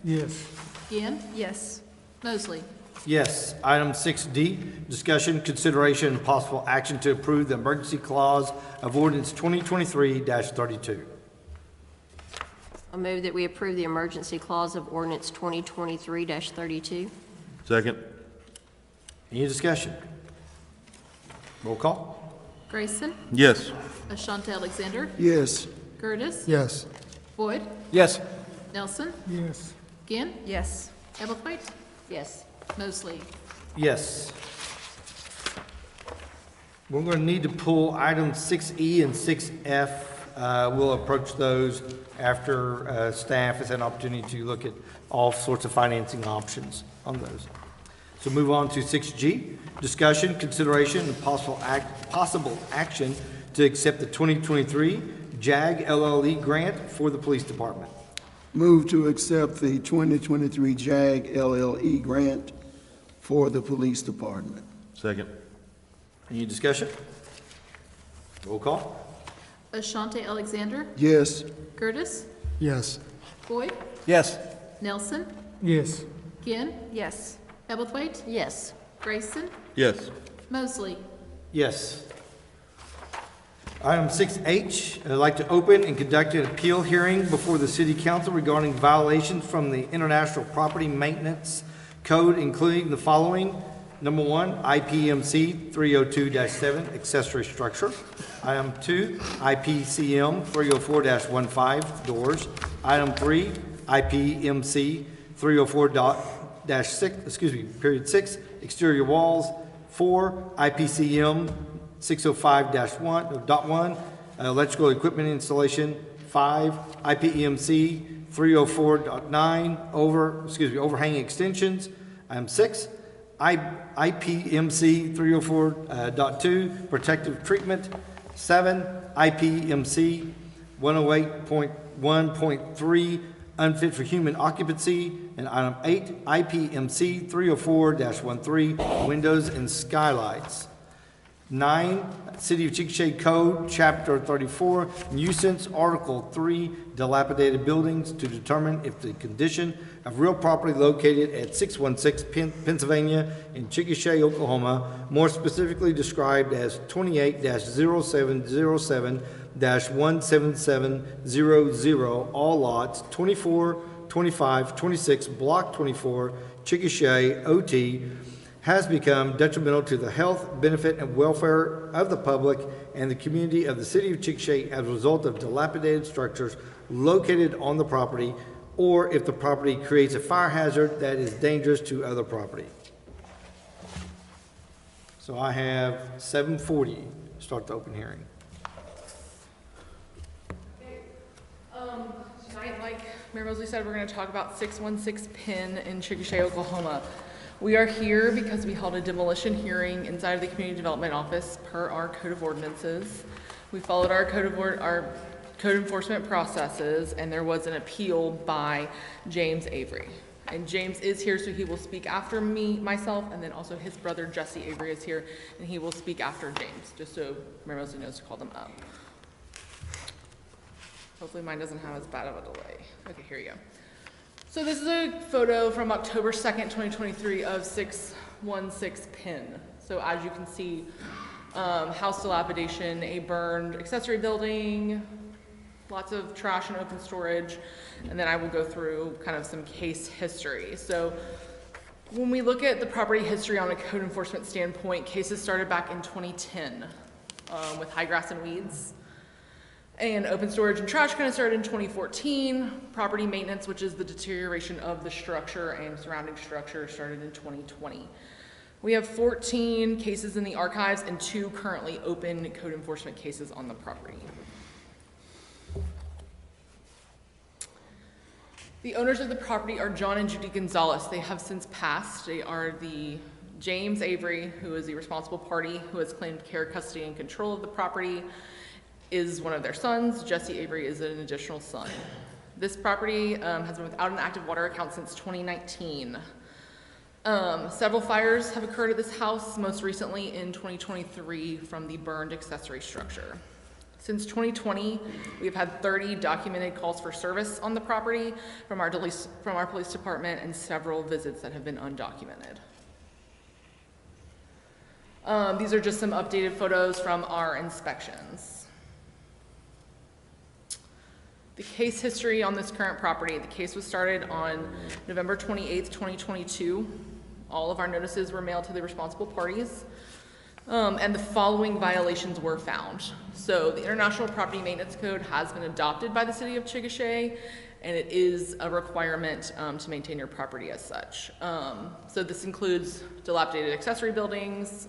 Yes. Ginn, Yes. Mosley. Yes. Item 6D, discussion, consideration, and possible action to approve the emergency clause of ordinance 2023-32. I move that we approve the emergency clause of ordinance 2023-32. Second. Any discussion? Roll call. Grayson, Yes. Ashanti Alexander, Yes. Curtis, Yes. Boyd, Yes. Nelson, Yes. Ginn, Yes. Ebelthwaite, Yes. Mosley. Yes. We're going to need to pull items 6E and 6F. We'll approach those after staff has had an opportunity to look at all sorts of financing options on those. So move on to 6G, discussion, consideration, and possible action to accept the 2023 JAG LLE grant for the police department. Move to accept the 2023 JAG LLE grant for the police department. Second. Any discussion? Roll call. Ashanti Alexander, Yes. Curtis, Yes. Boyd, Yes. Nelson, Yes. Ginn, Yes. Ebelthwaite, Yes. Grayson, Yes. Mosley. Yes. Item 6H, I'd like to open and conduct an appeal hearing before the City Council regarding violations from the International Property Maintenance Code, including the following. Number 1, IPMC 302-7, accessory structure. Item 2, IPCM 304-15, doors. Item 3, IPMC 304-6, period 6, exterior walls. 4, IPCM 605-1, electrical equipment installation. 5, IPEMC 304.9, overhang extensions. Item 6, IPMC 304.2, protective treatment. 7, IPMC 108.1.3, unfit for human occupancy. And item 8, IPMC 304-13, windows and skylights. 9, City of Chickasha Code, Chapter 34, nuisance, Article 3, dilapidated buildings, to determine if the condition of real property located at 616 Pennsylvania in Chickasha, Oklahoma, more specifically described as 28-0707-17700, all lots 24, 25, 26, Block 24, Chickasha, OT, has become detrimental to the health, benefit, and welfare of the public and the community of the City of Chickasha as a result of dilapidated structures located on the property, or if the property creates a fire hazard that is dangerous to other property. So I have 7:40, start the open hearing. Tonight, like Mayor Mosley said, we're going to talk about 616 Penn in Chickasha, Oklahoma. We are here because we held a demolition hearing inside of the Community Development Office per our Code of Ordinances. We followed our code enforcement processes, and there was an appeal by James Avery. And James is here, so he will speak after myself, and then also his brother Jesse Avery is here, and he will speak after James, just so Mayor Mosley knows to call them up. Hopefully mine doesn't have as bad of a delay. Okay, here you go. So this is a photo from October 2nd, 2023 of 616 Penn. So as you can see, house dilapidation, a burned accessory building, lots of trash and open storage, and then I will go through kind of some case history. So when we look at the property history on a code enforcement standpoint, cases started back in 2010 with high grass and weeds. And open storage and trash kind of started in 2014. Property maintenance, which is the deterioration of the structure and surrounding structure, started in 2020. We have 14 cases in the archives and 2 currently open code enforcement cases on the property. The owners of the property are John and Judy Gonzalez. They have since passed. They are the James Avery, who is the responsible party who has claimed care, custody, and control of the property, is one of their sons. Jesse Avery is an additional son. This property has been without an active water account since 2019. Several fires have occurred at this house, most recently in 2023 from the burned accessory structure. Since 2020, we've had 30 documented calls for service on the property from our police department and several visits that have been undocumented. These are just some updated photos from our inspections. The case history on this current property. The case was started on November 28th, 2022. All of our notices were mailed to the responsible parties. And the following violations were found. So the International Property Maintenance Code has been adopted by the city of Chickasha, and it is a requirement to maintain your property as such. So this includes dilapidated accessory buildings,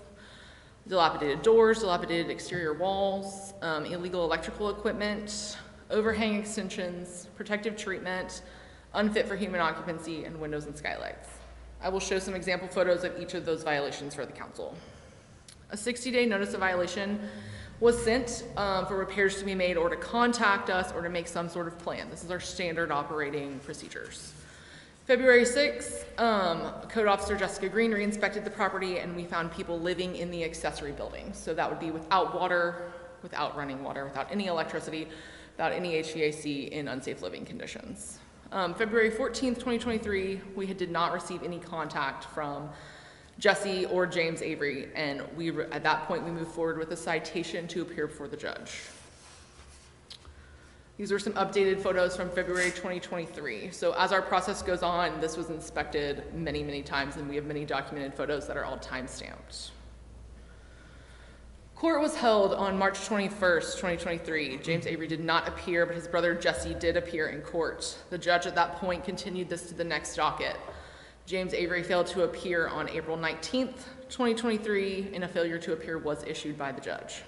dilapidated doors, dilapidated exterior walls, illegal electrical equipment, overhang extensions, protective treatment, unfit for human occupancy, and windows and skylights. I will show some example photos of each of those violations for the council. A 60-day notice of violation was sent for repairs to be made or to contact us or to make some sort of plan. This is our standard operating procedures. February 6th, Code Officer Jessica Green re-inspected the property and we found people living in the accessory building. So that would be without water, without running water, without any electricity, without any HVAC, in unsafe living conditions. February 14th, 2023, we did not receive any contact from Jesse or James Avery, and at that point we moved forward with a citation to appear before the judge. These are some updated photos from February 2023. So as our process goes on, this was inspected many, many times, and we have many documented photos that are all time-stamped. Court was held on March 21st, 2023. James Avery did not appear, but his brother Jesse did appear in court. The judge at that point continued this to the next docket. James Avery failed to appear on April 19th, 2023, and a failure to appear was issued by the judge.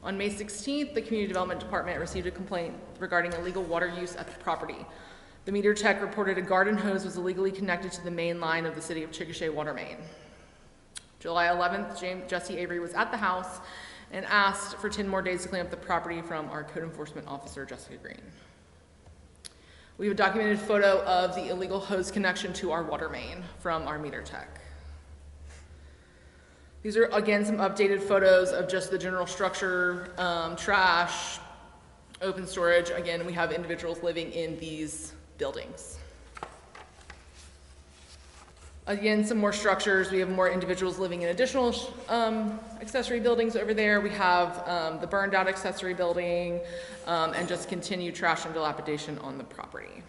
On May 16th, the Community Development Department received a complaint regarding illegal water use at the property. The meter tech reported a garden hose was illegally connected to the main line of the city of Chickasha water main. July 11th, Jesse Avery was at the house and asked for 10 more days to clean up the property from our code enforcement officer, Jessica Green. We have a documented photo of the illegal hose connection to our water main from our meter tech. These are, again, some updated photos of just the general structure, trash, open storage. Again, we have individuals living in these buildings. Again, some more structures. We have more individuals living in additional accessory buildings over there. We have the burned out accessory building and just continued trash and dilapidation on the property.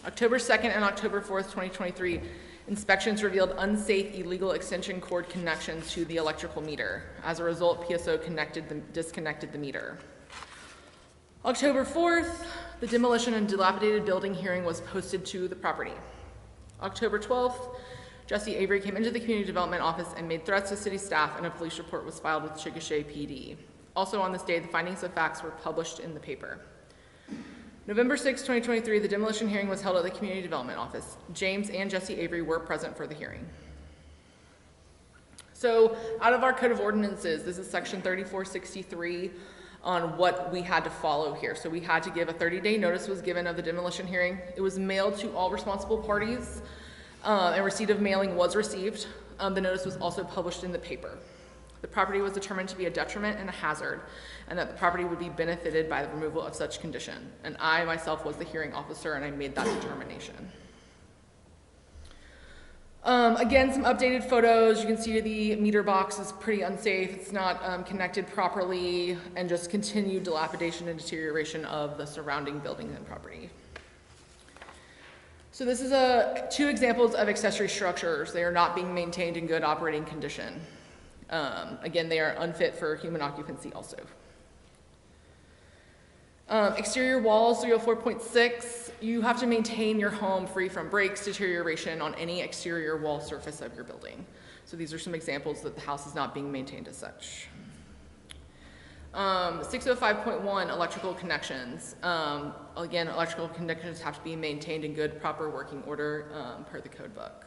October 2nd and October 4th, 2023, inspections revealed unsafe illegal extension cord connections to the electrical meter. As a result, PSO disconnected the meter. October 4th, the demolition and dilapidated building hearing was posted to the property. October 12th, Jesse Avery came into the community development office and made threats to city staff, and a police report was filed with Chickasha PD. Also on this day, the findings of facts were published in the paper. November 6, 2023, the demolition hearing was held at the community development office. James and Jesse Avery were present for the hearing. So out of our code of ordinances, this is section 3463 on what we had to follow here. So we had to give a 30-day notice was given of the demolition hearing. It was mailed to all responsible parties, and receipt of mailing was received. The notice was also published in the paper. The property was determined to be a detriment and a hazard, and that the property would be benefited by the removal of such condition. And I myself was the hearing officer, and I made that determination. Again, some updated photos. You can see the meter box is pretty unsafe. It's not connected properly, and just continued dilapidation and deterioration of the surrounding buildings and property. So this is two examples of accessory structures. They are not being maintained in good operating condition. Again, they are unfit for human occupancy also. Exterior walls, 304.6, you have to maintain your home free from breaks, deterioration on any exterior wall surface of your building. So these are some examples that the house is not being maintained as such. 605.1, electrical connections. Again, electrical connections have to be maintained in good, proper working order per the code book.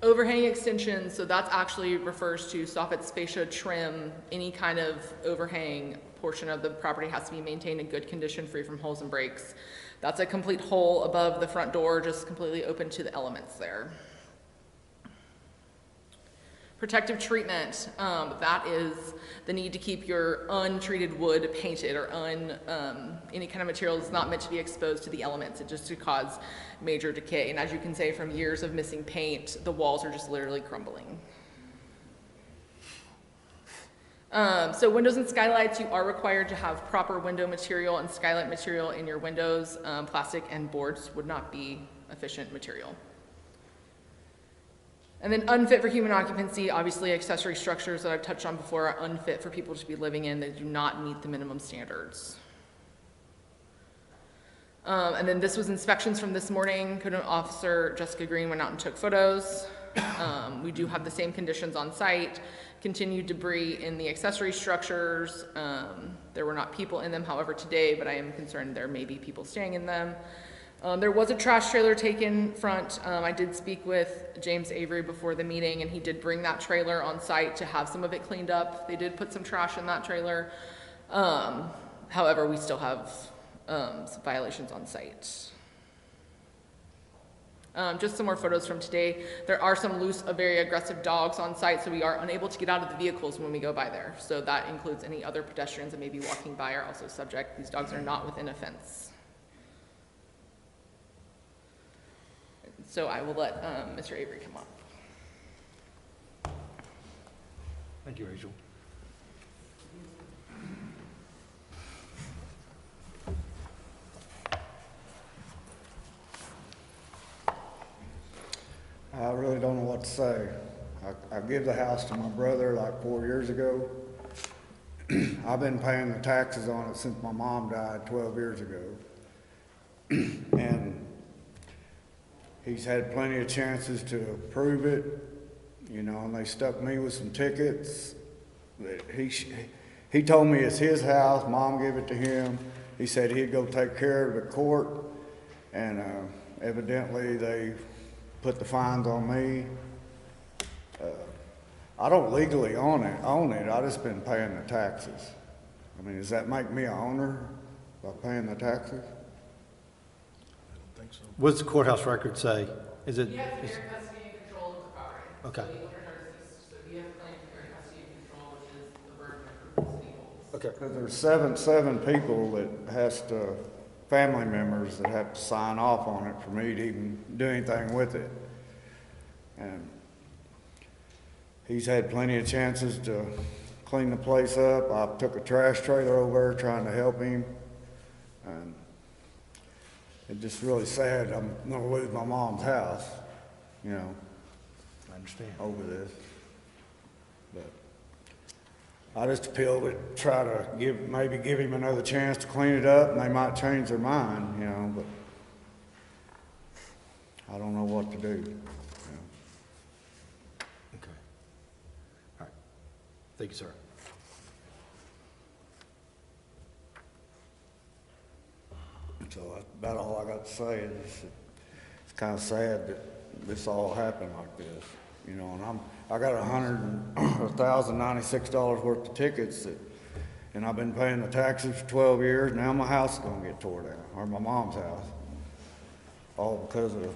Overhang extensions, so that actually refers to soffit, fascia, trim, any kind of overhang portion of the property has to be maintained in good condition, free from holes and breaks. That's a complete hole above the front door, just completely open to the elements there. Protective treatment, that is the need to keep your untreated wood painted or any kind of material that's not meant to be exposed to the elements. It just to cause major decay. And as you can say, from years of missing paint, the walls are just literally crumbling. So windows and skylights, you are required to have proper window material and skylight material in your windows. Plastic and boards would not be efficient material. And then unfit for human occupancy, obviously accessory structures that I've touched on before are unfit for people to be living in. They do not meet the minimum standards. And then this was inspections from this morning. Code Officer Jessica Green went out and took photos. We do have the same conditions on site. Continued debris in the accessory structures. There were not people in them, however, today, but I am concerned there may be people staying in them. There was a trash trailer taken front. I did speak with James Avery before the meeting, and he did bring that trailer on site to have some of it cleaned up. They did put some trash in that trailer. However, we still have some violations on site. Just some more photos from today. There are some loose, very aggressive dogs on site, so we are unable to get out of the vehicles when we go by there. So that includes any other pedestrians that may be walking by are also subject. These dogs are not within a fence. So I will let Mr. Avery come up. Thank you, Rachel. I really don't know what to say. I gave the house to my brother like 4 years ago. I've been paying the taxes on it since my mom died 12 years ago. And he's had plenty of chances to approve it, you know, and they stuck me with some tickets. He told me it's his house, Mom gave it to him. He said he'd go take care of the court, and evidently they put the fines on me. I don't legally own it. I just been paying the taxes. I mean, does that make me an owner by paying the taxes? What does the courthouse record say? Is it? You have custody and control of the property. Okay. So the owners are deceased. So you have claim for custody and control, which is the burden of proof the city holds. Okay. Because there's seven people that has to, family members that have to sign off on it for me to even do anything with it. And he's had plenty of chances to clean the place up. I took a trash trailer over there trying to help him. And it's just really sad. I'm gonna lose my mom's house, you know. I understand. Over this. But I just appeal to try to maybe give him another chance to clean it up, and they might change their mind, you know, but I don't know what to do. You know. Okay. All right. Thank you, sir. So that's about all I got to say. It's kind of sad that this all happened like this, you know. And I got $1,096 worth of tickets and I've been paying the taxes for 12 years. Now my house is going to get tore down, or my mom's house, all because of,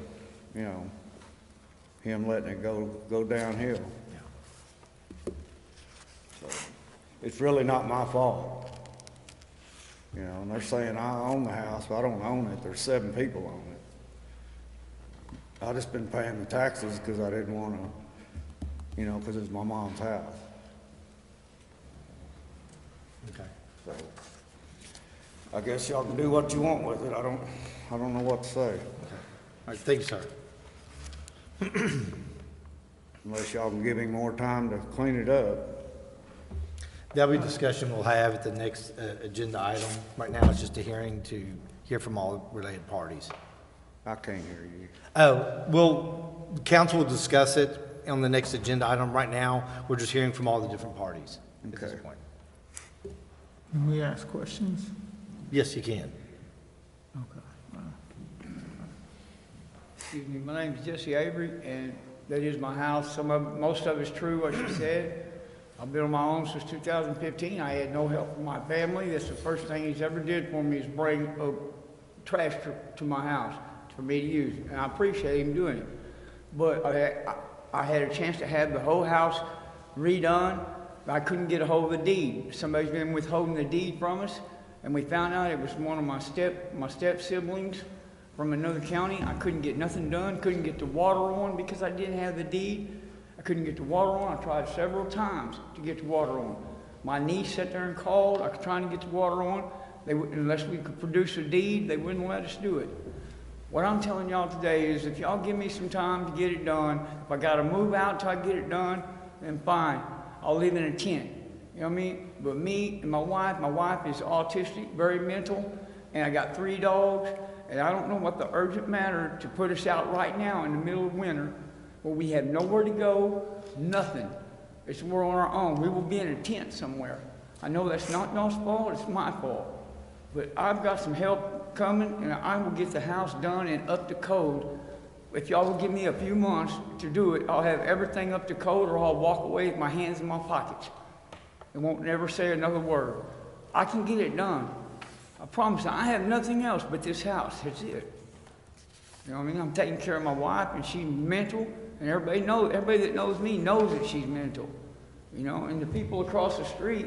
you know, him letting it go downhill. So it's really not my fault. You know, and they're saying I own the house, but I don't own it. There's 7 people on it. I just been paying the taxes because I didn't want to, you know, because it's my mom's house. Okay. So I guess y'all can do what you want with it. I don't know what to say. Okay. All right. Thank you, sir. Unless y'all can give him more time to clean it up. That'll be a discussion we'll have at the next agenda item. Right now, it's just a hearing to hear from all related parties. I can't hear you. Oh, well, the council will discuss it on the next agenda item. Right now, we're just hearing from all the different parties at this point. Can we ask questions? Yes, you can. Okay. Excuse me, my name is Jesse Avery, and that is my house. Most of it's true what she said. I've been on my own since 2015. I had no help from my family. That's the first thing he's ever did for me is bring trash to my house for me to use, and I appreciate him doing it. But I had a chance to have the whole house redone, but I couldn't get a hold of the deed. Somebody's been withholding the deed from us, and we found out it was one of my step siblings from another county. I couldn't get nothing done, couldn't get the water on because I didn't have the deed. I couldn't get the water on. I tried several times to get the water on. My niece sat there and called. I was trying to get the water on. Unless we could produce a deed, they wouldn't let us do it. What I'm telling y'all today is if y'all give me some time to get it done, if I got to move out until I get it done, then fine. I'll live in a tent. You know what I mean? But me and my wife is autistic, very mental, and I got 3 dogs, and I don't know what the urgent matter to put us out right now in the middle of winter where we have nowhere to go, nothing. We're on our own. We will be in a tent somewhere. I know that's not y'all's fault, it's my fault. But I've got some help coming, and I will get the house done and up to code. If y'all will give me a few months to do it, I'll have everything up to code, or I'll walk away with my hands in my pockets and won't never say another word. I can get it done. I promise you, I have nothing else but this house. That's it. You know what I mean? I'm taking care of my wife, and she's mental, and everybody that knows me knows that she's mental. You know, and the people across the street,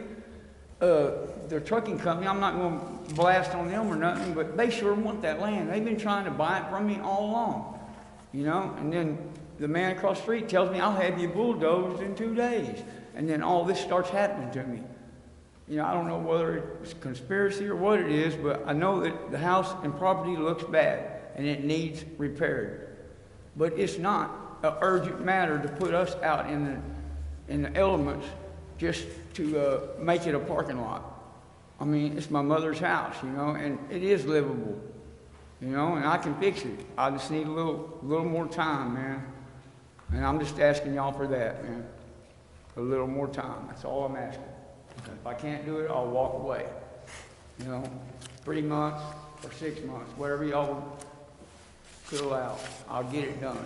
their trucking company, I'm not going to blast on them or nothing, but they sure want that land. They've been trying to buy it from me all along. You know, and then the man across the street tells me, I'll have you bulldozed in 2 days. And then all this starts happening to me. You know, I don't know whether it's a conspiracy or what it is, but I know that the house and property looks bad and it needs repaired. But it's not an urgent matter to put us out in the elements just to make it a parking lot. I mean, it's my mother's house, you know, and it is livable. You know, and I can fix it. I just need a little more time, man. And I'm just asking y'all for that, man. A little more time. That's all I'm asking. Okay. If I can't do it, I'll walk away. You know, 3 months or 6 months, whatever y'all could allow. I'll get it done.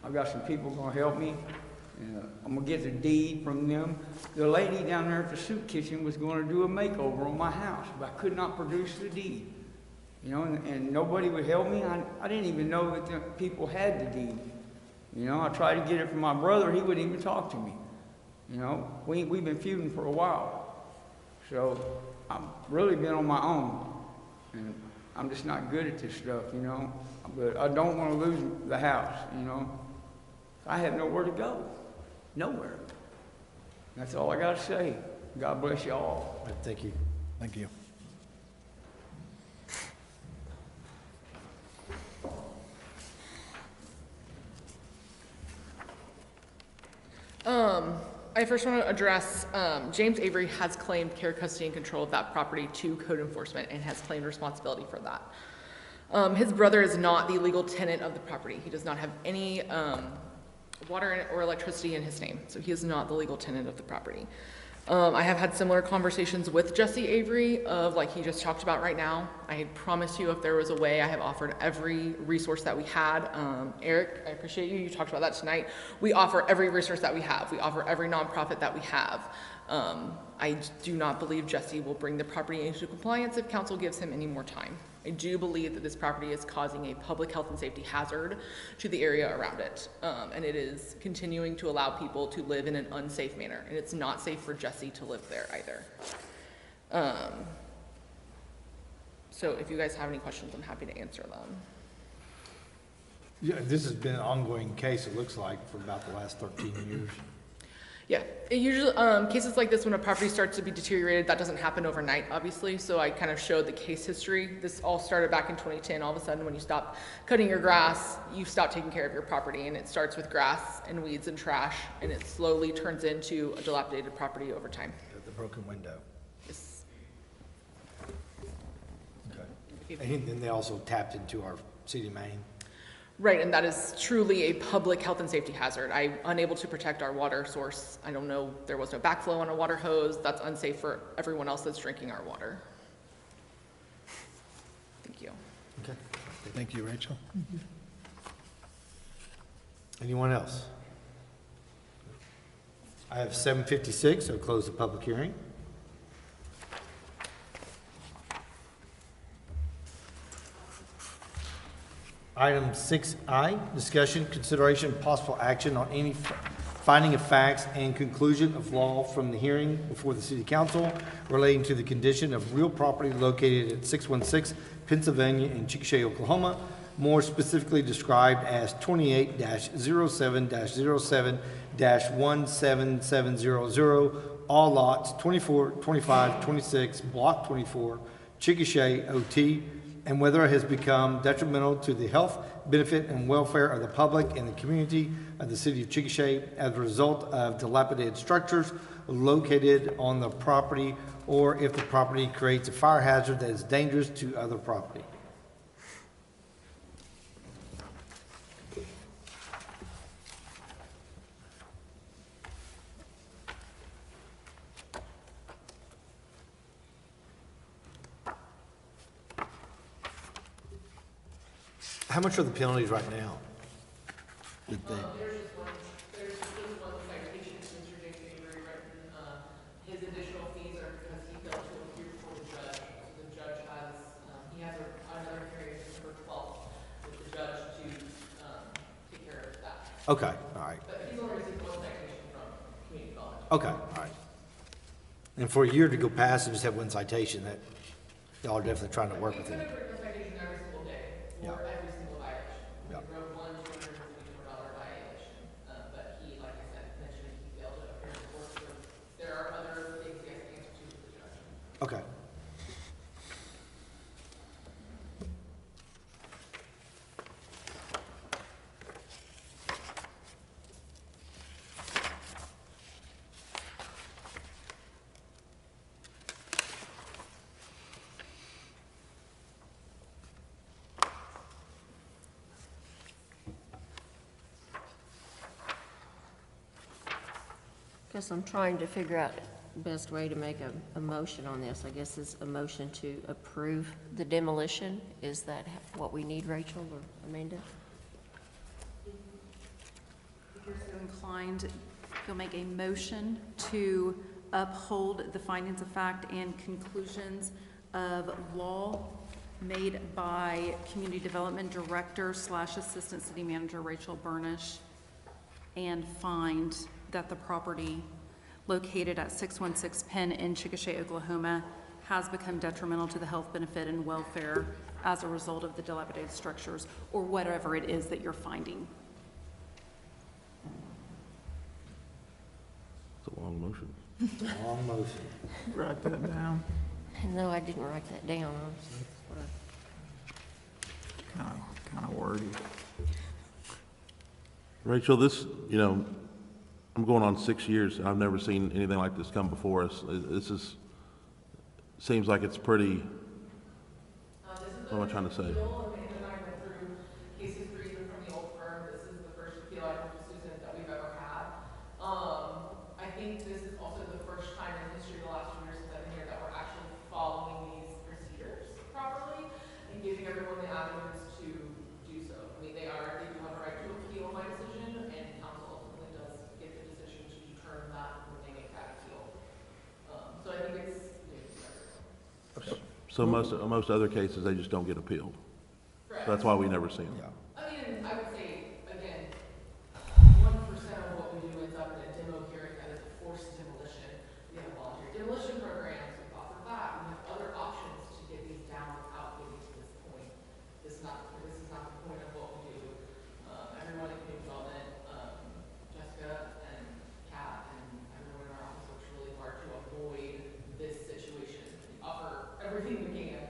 I've got some people gonna help me. And, I'm gonna get the deed from them. The lady down there at the soup kitchen was gonna do a makeover on my house, but I could not produce the deed. You know, and nobody would help me. I didn't even know that the people had the deed. You know, I tried to get it from my brother. He wouldn't even talk to me. You know, we've been feuding for a while. So I've really been on my own. And I'm just not good at this stuff, you know. But I don't want to lose the house, you know. I have nowhere to go. Nowhere. That's all I got to say. God bless you all. Thank you. Thank you. I first want to address, James Avery has claimed care, custody, and control of that property to code enforcement and has claimed responsibility for that. His brother is not the legal tenant of the property. He does not have any water or electricity in his name, so he is not the legal tenant of the property. I have had similar conversations with Jesse Avery of like he just talked about right now. I promise you if there was a way, I have offered every resource that we had. Eric, I appreciate you. You talked about that tonight. We offer every resource that we have. We offer every nonprofit that we have. I do not believe Jesse will bring the property into compliance if council gives him any more time. I do believe that this property is causing a public health and safety hazard to the area around it. And it is continuing to allow people to live in an unsafe manner. And it's not safe for Jesse to live there either. So if you guys have any questions, I'm happy to answer them. Yeah, this has been an ongoing case, it looks like, for about the last 13 years. Yeah, it usually, cases like this when a property starts to be deteriorated, that doesn't happen overnight, obviously. So I kind of showed the case history. This all started back in 2010. All of a sudden, when you stop cutting your grass, you stop taking care of your property. And it starts with grass and weeds and trash, and it slowly turns into a dilapidated property over time. The broken window. Yes. Okay. And then they also tapped into our city main. Right, and that is truly a public health and safety hazard. I'm unable to protect our water source. I don't know, there was no backflow on a water hose. That's unsafe for everyone else that's drinking our water. Thank you. Okay. Thank you, Rachel. Anyone else? I have 7:56, so close the public hearing. Item 6I, discussion, consideration, and possible action on any finding of facts and conclusion of law from the hearing before the City Council relating to the condition of real property located at 616 Pennsylvania in Chickasha, Oklahoma, more specifically described as 28-07-07-17700, all lots 24, 25, 26, Block 24, Chickasha, OT, and whether it has become detrimental to the health, benefit, and welfare of the public and the community of the city of Chickasha as a result of dilapidated structures located on the property, or if the property creates a fire hazard that is dangerous to other property. How much are the penalties right now? There's just one citation to Mr. James Avery written. His additional fees are because he failed to appear before the judge. So the judge has, he has another hearing December 12th with the judge to take care of that. Okay, all right. But he's only received one citation from community development. Okay, all right. And for a year to go past and just have one citation, that y'all are definitely trying to work with him. He's going to bring a citation every single day for every single violation. Yeah. He wrote one $254 violation, but he, like I said, mentioned he failed to appear in court. So there are other things he has to answer to with the judge. Okay. Guess I'm trying to figure out the best way to make a motion on this. I guess is a motion to approve the demolition. Is that what we need, Rachel or Amanda? If you're so inclined, you'll make a motion to uphold the findings of fact and conclusions of law made by Community Development Director / Assistant City Manager Rachel Burnish, and find that the property located at 616 Penn in Chickasha, Oklahoma has become detrimental to the health, benefit, and welfare as a result of the dilapidated structures, or whatever it is that you're finding. It's a long motion. Long motion. Write that down. No, I didn't write that down. Kind of wordy. Rachel, this, you know, I'm going on 6 years, and I've never seen anything like this come before us. This is, seems like it's pretty, what am I trying to say? Amanda and I went through cases for even from the old firm. This is the first appeal I think Susan that we've ever had. I think this is also the first time in history, the last 2 years since I've been here, that we're actually following these procedures properly and giving everyone the avenues to do so. I mean, they do have a right to appeal my decision, and council ultimately does get the decision to determine that when they make that appeal. So I think it's Okay. So most other cases, they just don't get appealed. correct. That's why we never see them. I mean, I would say, again, 1% of what we do ends up in a demo hearing that is a forced demolition. We have volunteer demolition programs, we offer that, we have other options to get these down without getting to this point. This is not the point of what we do. Everyone in community development, Jessica and Kat and everyone in our office works really hard to avoid this situation. We offer everything we can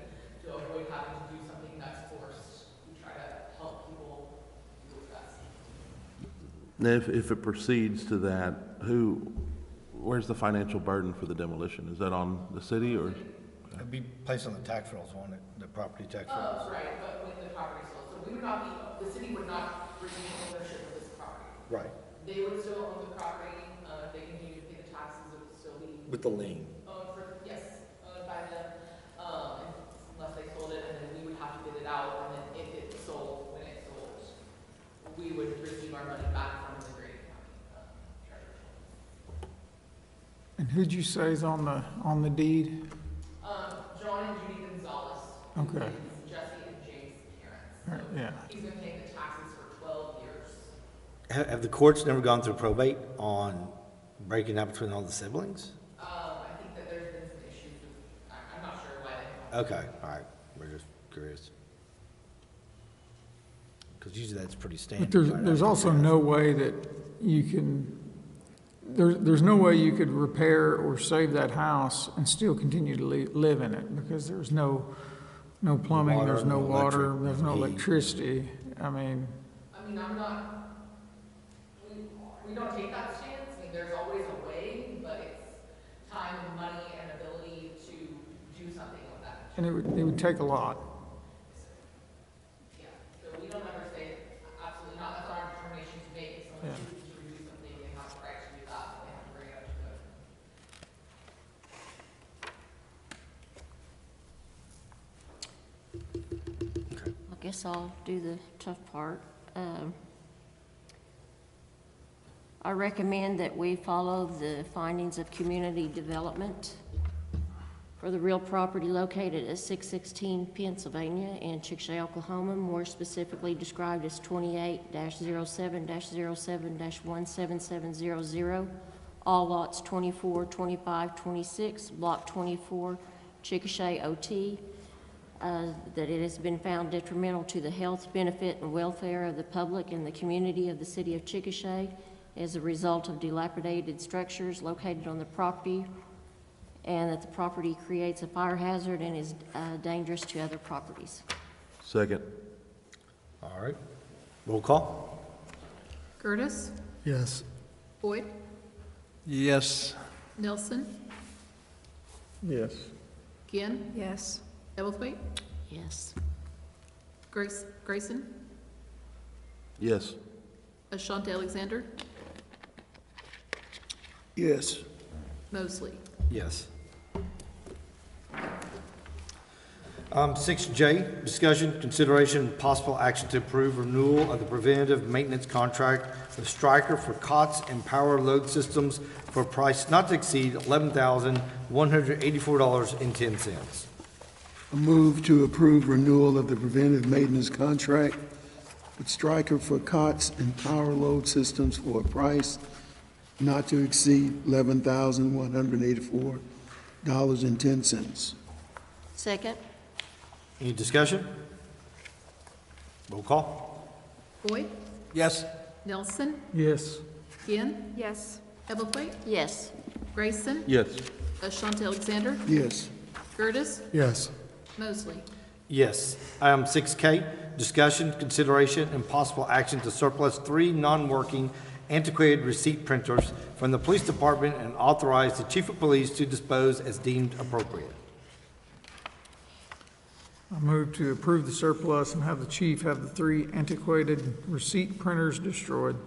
to avoid having to do something that's forced. We try to help people do what's best. Now, if it proceeds to that, where's the financial burden for the demolition? Is that on the city or? It'd be placed on the tax rolls, won't it? The property tax rolls. Right, but when the property sold, so we would not be, the city would not retain ownership of this property. Right. They would still own the property, if they continue to pay the taxes, it would still be. With the lien. Owned by them, unless they sold it, and then we would have to bid it out, and then if it sold, when it sold, we would receive our money back from the Grady County treasurer. And who'd you say is on the deed? John and Judy Gonzalez. Okay. Jesse and James Terrence. All right. Yeah. He's been paying the taxes for 12 years. Have the courts never gone through probate on breaking up between all the siblings? I think that there's been some issues with, I'm not sure why they haven't. Okay, all right, we're just curious. Because usually that's pretty standard. But there's also no way that you can, there's no way you could repair or save that house and still continue to live in it, because there's no plumbing, Water, there's no no water, electric, there's no no heat. electricity. I mean, I'm not, we don't take that stance. I mean, there's always a way, but it's time and money and ability to do something with that. and it would take a lot. Yeah, so we don't ever say, absolutely not, that's our determination to make. If someone Yeah. chooses to redo something, they have the right to do that, but they have to bring it up to code. I guess I'll do the tough part. I recommend that we follow the findings of community development for the real property located at 616 Pennsylvania in Chickasha, Oklahoma, more specifically described as 28-07-07-17700, all lots 24, 25, 26, block 24, Chickasha OT, that it has been found detrimental to the health, benefit, and welfare of the public and the community of the city of Chickasha as a result of dilapidated structures located on the property, and that the property creates a fire hazard and is dangerous to other properties. Second. All right, roll call. Curtis, Yes. Boyd, Yes. Nelson, Yes. Ginn, Yes. Ebblethwaite, Yes. Grayson, Yes. Ashanti Alexander, Yes. Mosley. Yes. 6J, discussion, consideration, and possible action to approve renewal of the preventative maintenance contract with Stryker for cots and power load systems for a price not to exceed $11,184.10. A move to approve renewal of the preventive maintenance contract with Stryker for cots and power load systems for a price not to exceed $11,184.10. Second? Any discussion? Roll call. Boyd, Yes. Nelson, Yes. Ginn, Yes. Ebblethwaite, Yes. Grayson, Yes. Ashanti Alexander, Yes. Curtis, Yes. Mosley. Yes. Item 6K, discussion, consideration, and possible action to surplus 3 non-working antiquated receipt printers from the police department and authorize the chief of police to dispose as deemed appropriate. I move to approve the surplus and have the chief have the 3 antiquated receipt printers destroyed.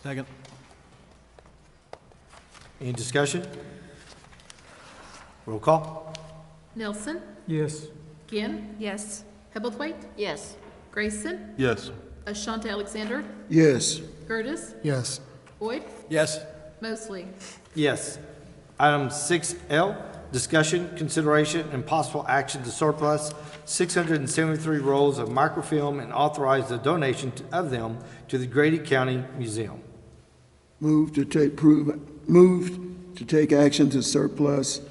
Second. Any discussion? Roll call. Nelson, Yes. Ginn, Yes. Hebblethwaite, Yes. Grayson, Yes. Ashanti Alexander, Yes. Curtis, Yes. Boyd, Yes. Mosley. Yes. Item 6L, discussion, consideration, and possible action to surplus 673 rolls of microfilm and authorize the donation of them to the Grady County Museum. Move to take action to surplus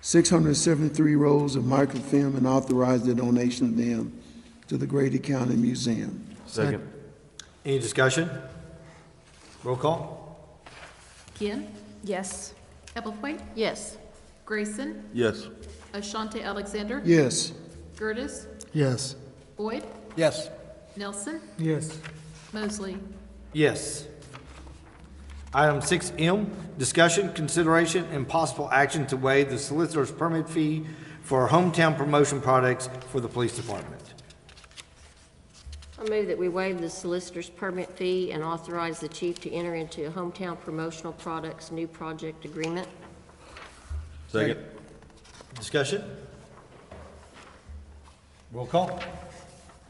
673 rolls of microfilm and authorize the donation of them to the Grady County Museum. Second. Any discussion? Roll call. Ginn, Yes. Ebblethwaite, Yes. Grayson, Yes. Ashanti Alexander, Yes. Curtis, Yes. Boyd, Yes. Nelson, Yes. Mosley. Yes. Item 6M, discussion, consideration, and possible action to waive the solicitor's permit fee for hometown promotion products for the police department. I move that we waive the solicitor's permit fee and authorize the chief to enter into a hometown promotional products new project agreement. Second. Discussion? Roll call.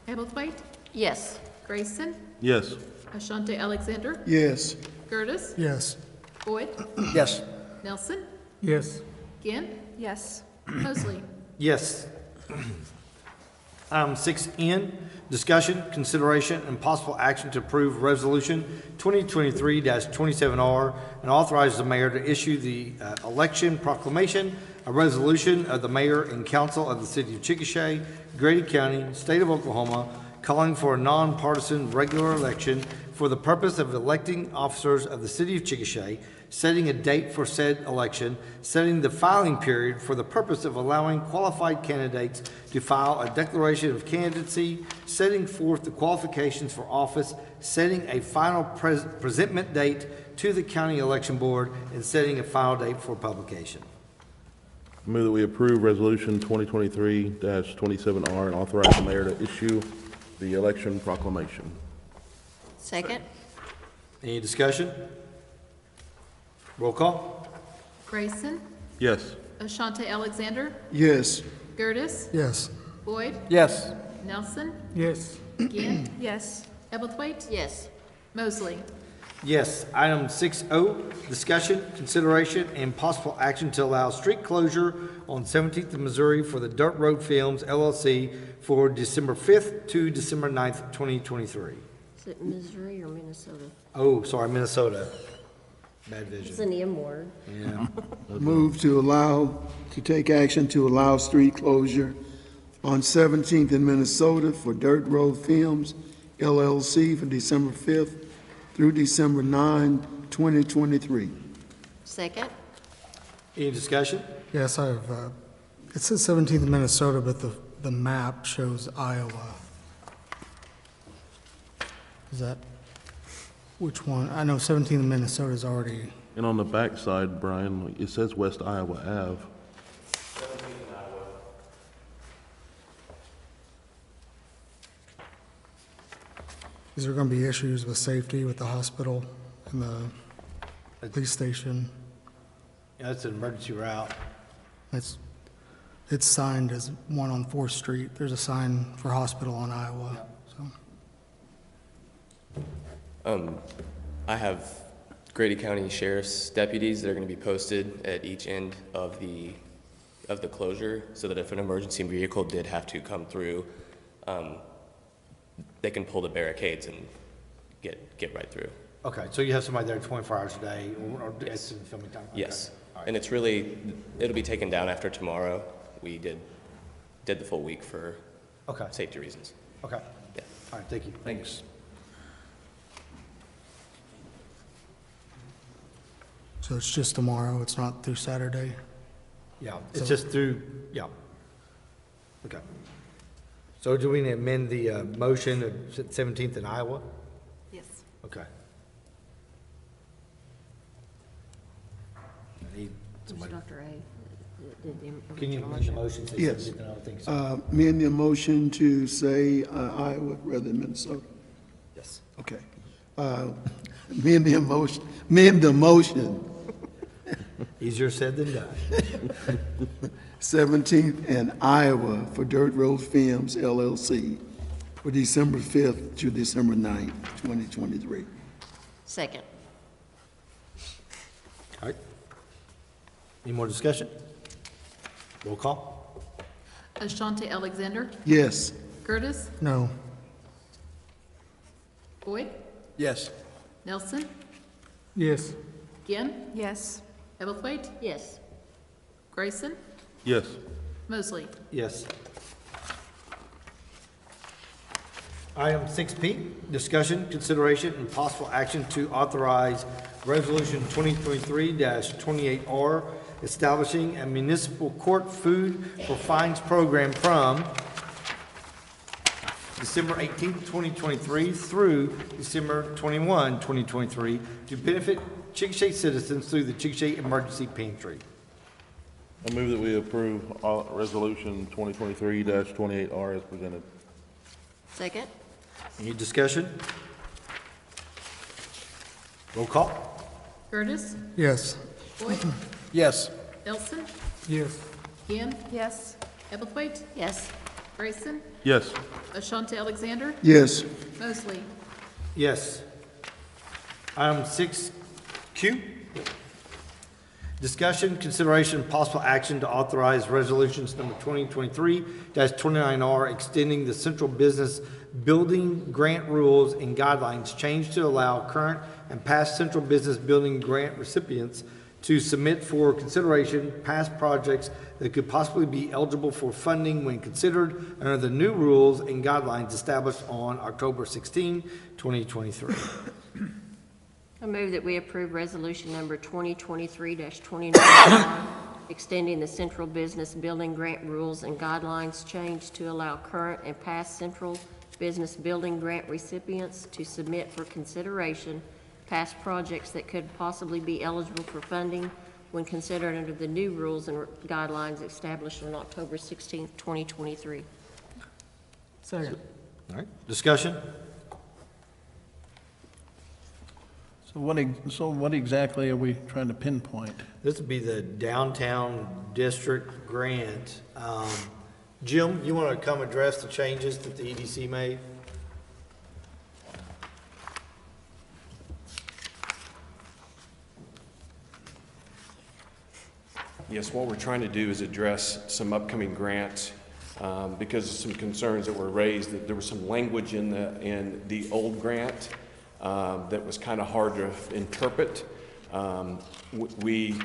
Ebblethwaite, Yes. Grayson, Yes. Ashanti Alexander, Yes. Curtis, Yes. Boyd, Yes. Nelson, Yes. Ginn, Yes. Mosley. Yes. Item 6N, discussion, consideration, and possible action to approve Resolution 2023-27R and authorize the mayor to issue the election proclamation, a resolution of the mayor and council of the city of Chickasha, Grady County, state of Oklahoma, calling for a nonpartisan regular election for the purpose of electing officers of the city of Chickasha, setting a date for said election, setting the filing period for the purpose of allowing qualified candidates to file a declaration of candidacy, setting forth the qualifications for office, setting a final presentment date to the county election board, and setting a final date for publication. Move that we approve Resolution 2023-27R and authorize the mayor to issue the election proclamation. Second. Any discussion? Roll call. Grayson, Yes. Ashante Alexander, Yes. Gertis, Yes. Boyd, Yes. Nelson, Yes. Ginn, Yes. Ebblethwaite, Yes. Mosley. Yes. Item 6O, discussion, consideration, and possible action to allow street closure on 17th of Missouri for the Dirt Road Films LLC for December 5th to December 9th, 2023. Is it Missouri or Minnesota? Oh, sorry, Minnesota. Bad It's vision. an M word. Yeah. Move to take action to allow street closure on 17th in Minnesota for Dirt Road Films LLC for December 5th through December 9, 2023. Second. Any discussion? Yes, I have, it says 17th in Minnesota, but the map shows Iowa. Is that, which one? I know 17th in Minnesota is already, And on the back side, Brian, it says West Iowa Ave. is there going to be issues with safety with the hospital and the police station? Yeah, it's an emergency route. It's signed as one on 4th Street. There's a sign for hospital on Iowa, so. I have Grady County Sheriff's deputies that are going to be posted at each end of the closure, so that if an emergency vehicle did have to come through, they can pull the barricades and get right through. Okay, so you have somebody there 24 hours a day, or it's in filming time? Okay. Yes, and it's really, it'll be taken down after tomorrow. We did the full week for safety reasons. Okay. Yeah. All right, thank you. Thanks. So it's just tomorrow, it's not through Saturday? Yeah, it's just through, yeah. Okay. So do we need to amend the motion of 17th in Iowa? Yes. Okay. I need somebody. Dr. A. Can you amend the motion? to Yes. 17th? I don't think so. Amend the motion to say Iowa rather than Minnesota. Yes. Okay. Amend the motion. Easier said than done. 17th and Iowa for Dirt Road Films LLC for December 5th to December 9th, 2023. Second. All right. Any more discussion? Roll call. Ashante Alexander, Yes. Gertis, No. Boyd, Yes. Nelson, Yes. Ginn, Yes. Ebblethwaite, Yes. Grayson, Yes. Mosley. Yes. Item 6P, discussion, consideration, and possible action to authorize Resolution 2023-28R establishing a municipal court food for fines program from December 18th, 2023 through December 21, 2023 to benefit Chickasha citizens through the Chickasha Emergency Pantry. I move that we approve Resolution 2023-28R as presented. Second. Any discussion? Roll call. Gertis, Yes. Boyd, Yes. Nelson, Yes. Ginn, Yes. Ebblethwaite, Yes. Grayson, Yes. Ashante Alexander, Yes. Mosley. Yes. Item 6Q, Discussion, consideration, and possible action to authorize resolutions number 2023-29R extending the central business building grant rules and guidelines changed to allow current and past central business building grant recipients to submit for consideration past projects that could possibly be eligible for funding when considered under the new rules and guidelines established on October 16, 2023. I move that we approve resolution number 2023-29, extending the central business building grant rules and guidelines changed to allow current and past central business building grant recipients to submit for consideration past projects that could possibly be eligible for funding when considered under the new rules and guidelines established on October 16, 2023. Second. All right, discussion? So what exactly are we trying to pinpoint? This would be the downtown district grant. Jim, you want to come address the changes that the EDC made? Yes, what we're trying to do is address some upcoming grants because of some concerns that were raised, that there was some language in the old grant that was kind of hard to interpret. We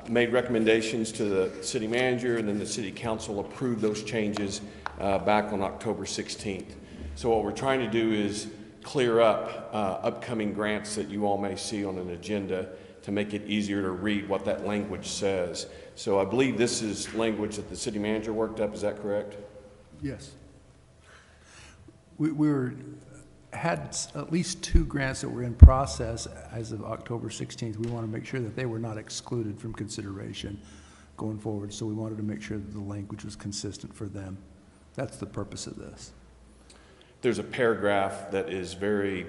made recommendations to the city manager, and then the city council approved those changes back on October 16th. So what we're trying to do is clear up upcoming grants that you all may see on an agenda to make it easier to read what that language says. So I believe this is language that the city manager worked up, is that correct? Yes. We had at least 2 grants that were in process as of October 16th. We want to make sure that they were not excluded from consideration going forward. So we wanted to make sure that the language was consistent for them. That's the purpose of this. There's a paragraph that is very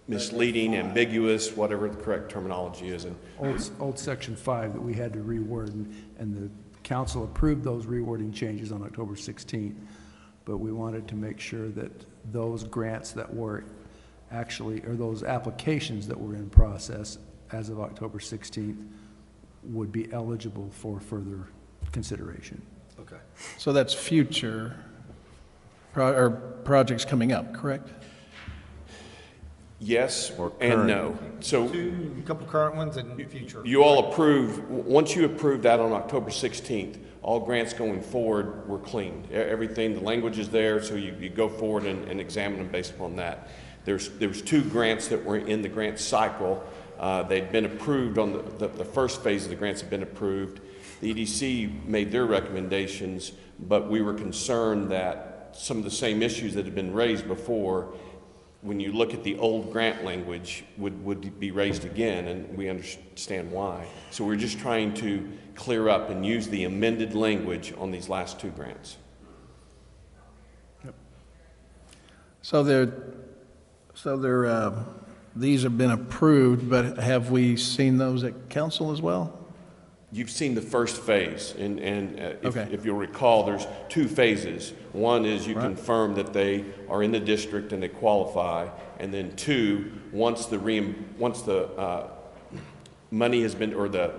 misleading, ambiguous, whatever the correct terminology is. And old section 5 that we had to reword, and the council approved those rewording changes on October 16th. But we wanted to make sure that those grants that were actually, or those applications that were in process as of October 16th would be eligible for further consideration. Okay. So that's future projects coming up, correct? Yes and no. So a couple current ones and future. You all approved, once you approved that on October 16th, all grants going forward were clean. Everything, the language is there, so you go forward and examine them based upon that. There was 2 grants that were in the grant cycle. They'd been approved on the first phase of the grants had been approved. The EDC made their recommendations, but we were concerned that some of the same issues that had been raised before, when you look at the old grant language, would be raised again, and we understand why. So we're just trying to clear up and use the amended language on these last 2 grants. Yep. So these have been approved, but have we seen those at council as well? You've seen the first phase, and Okay. if you'll recall, there's 2 phases. One is you confirm that they are in the district and they qualify, and then 2, once the money has been, or the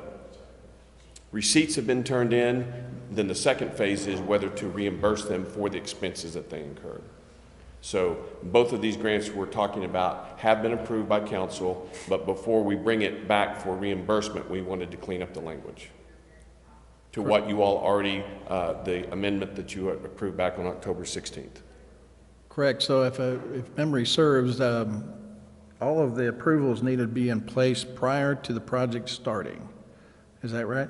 receipts have been turned in, then the second phase is whether to reimburse them for the expenses that they incurred. So both of these grants we're talking about have been approved by council, but before we bring it back for reimbursement, we wanted to clean up the language to what you all already, the amendment that you approved back on October 16th. Correct. So if memory serves, all of the approvals needed to be in place prior to the project starting. Is that right?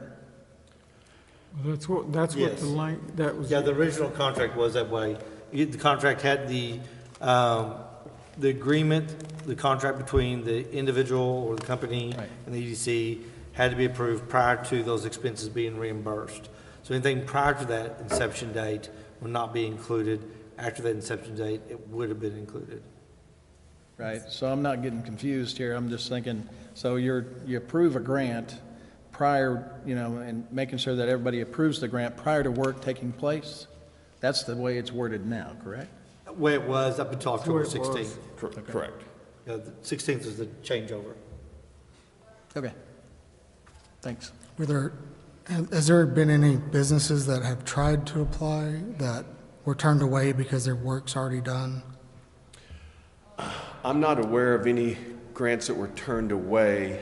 That's what Yes. that was. Yeah, the original contract was that way. The contract had the agreement, the contract between the individual or the company and the EDC had to be approved prior to those expenses being reimbursed. So anything prior to that inception date would not be included. After that inception date, it would have been included. Right. So I'm not getting confused here. I'm just thinking, so you approve a grant prior, and making sure that everybody approves the grant prior to work taking place? That's the way it's worded now, correct? The way it was up until October 16th. Correct. The 16th is the changeover. Okay. Thanks. Has there been any businesses that have tried to apply that were turned away because their work's already done? I'm not aware of any grants that were turned away.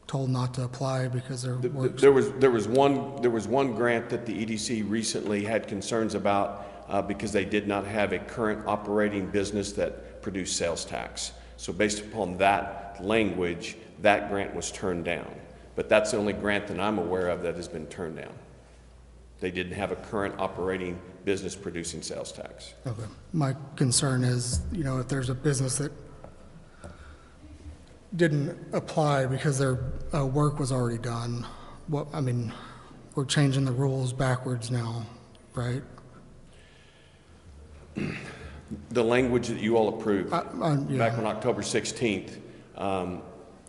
Told not to apply because their work's... There was one grant that the EDC recently had concerns about because they did not have a current operating business that produced sales tax. So based upon that language, that grant was turned down. But that's the only grant that I'm aware of that has been turned down. They didn't have a current operating business producing sales tax. Okay. My concern is, if there's a business that didn't apply because their work was already done, we're changing the rules backwards now, right? The language that you all approved yeah. back on October 16th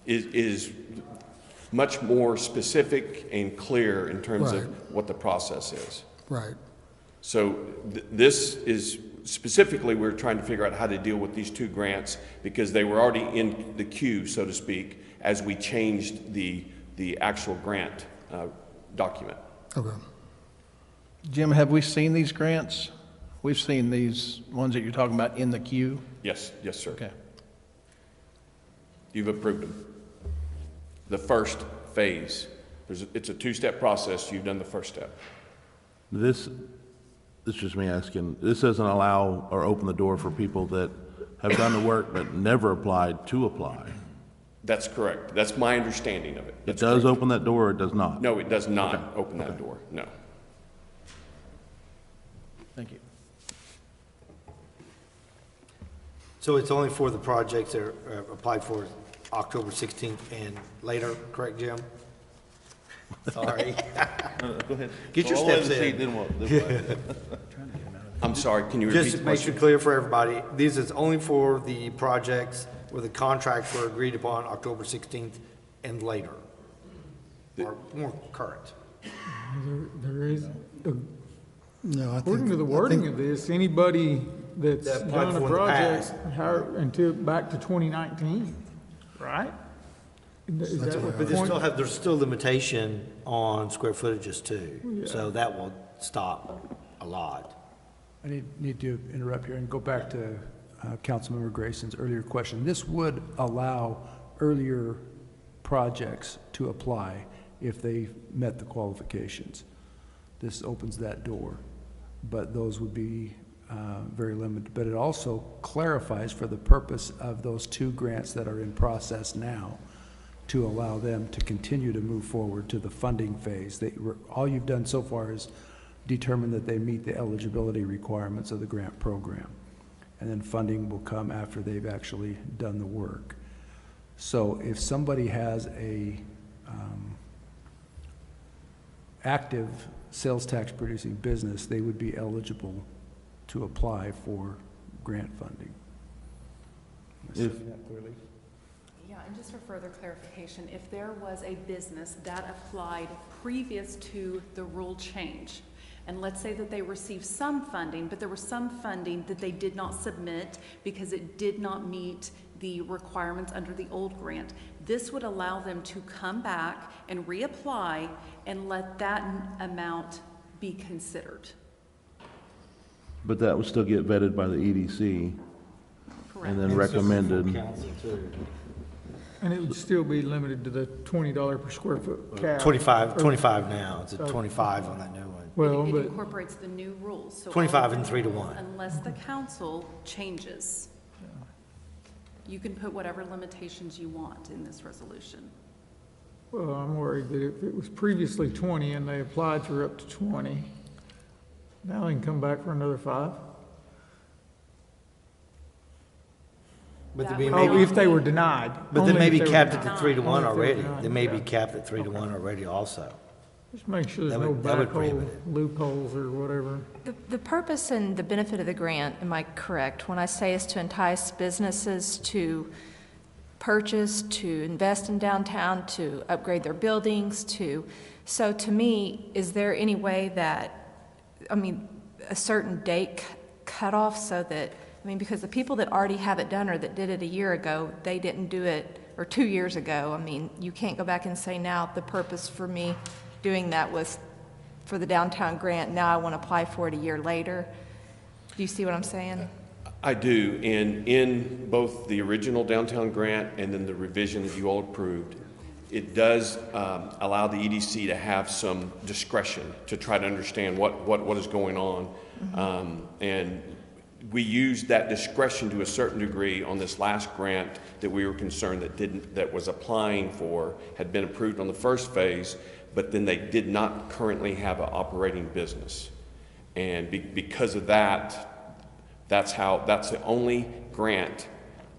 is much more specific and clear in terms Right. of what the process is. Right. So this is specifically, we're trying to figure out how to deal with these two grants because they were already in the queue, so to speak, as we changed the actual grant document. Okay. Jim, have we seen these grants? We've seen these ones that you're talking about in the queue? Yes, sir. Okay. You've approved them. The first phase. It's a two-step process. You've done the first step. This is just me asking, this doesn't allow or open the door for people that have done the work but never applied to apply. That's correct. That's my understanding of it. It does open that door or it does not? No, it does not open that door, no. Thank you. So it's only for the projects that are applied for October 16th and later, correct, Jim? Sorry. Go ahead. Get your Well, steps let's see, in. then what? I'm sorry, can you repeat Just the to make question? it clear for everybody, this is only for the projects where the contracts were agreed upon October 16th and later, or more current. There is, No, according to the wording of this, anybody that's That applied done a for in the project until back to 2019, right? Is that what But the point? there's still limitation on square footages too, Yeah. so that will stop a lot. I need to interrupt here and go back to Councilmember Grayson's earlier question. This would allow earlier projects to apply if they met the qualifications. This opens that door, but those would be very limited. But it also clarifies for the purpose of those two grants that are in process now to allow them to continue to move forward to the funding phase. All you've done so far is determine that they meet the eligibility requirements of the grant program. And then funding will come after they've actually done the work. So if somebody has a active sales tax producing business, they would be eligible to apply for grant funding. Am I saying that clearly? Yeah, and just for further clarification, if there was a business that applied previous to the rule change, and let's say that they received some funding, but there was some funding that they did not submit because it did not meet the requirements under the old grant, this would allow them to come back and reapply and let that amount be considered. But that would still get vetted by the EDC Correct. and then recommended. And it would still be limited to the $20 per square foot cap. 25 now, it's at 25 on that new one. Well, It but incorporates the new rules. So 25 all and the 3 to rules, 1. Unless the council changes. You can put whatever limitations you want in this resolution. well, I'm worried that if it was previously 20 and they applied for up to 20, now they can come back for another 5? But That they would may Oh, be, if they were denied. but they Only may if be were capped at the denied. 3 to 1 Only if they were already. denied, They may yeah. be capped at 3 to 1 already also. Just make sure there's That no would- that would back prohibit hole it. loopholes or whatever. The purpose and the benefit of the grant, am I correct, when I say is to entice businesses to purchase, to invest in downtown, to upgrade their buildings, so to me, is there any way that, a certain date cutoff so that, because the people that already have it done or that did it a year ago, they didn't do it, or 2 years ago. I mean, you can't go back and say now the purpose for me doing that was for the downtown grant. Now I want to apply for it a year later. Do you see what I'm saying? I do, and in both the original downtown grant and then the revision that you all approved, it does allow the EDC to have some discretion to try to understand what is going on. And we used that discretion to a certain degree on this last grant that we were concerned that was applying for, had been approved on the first phase, but then they did not currently have an operating business. And because of that, that's the only grant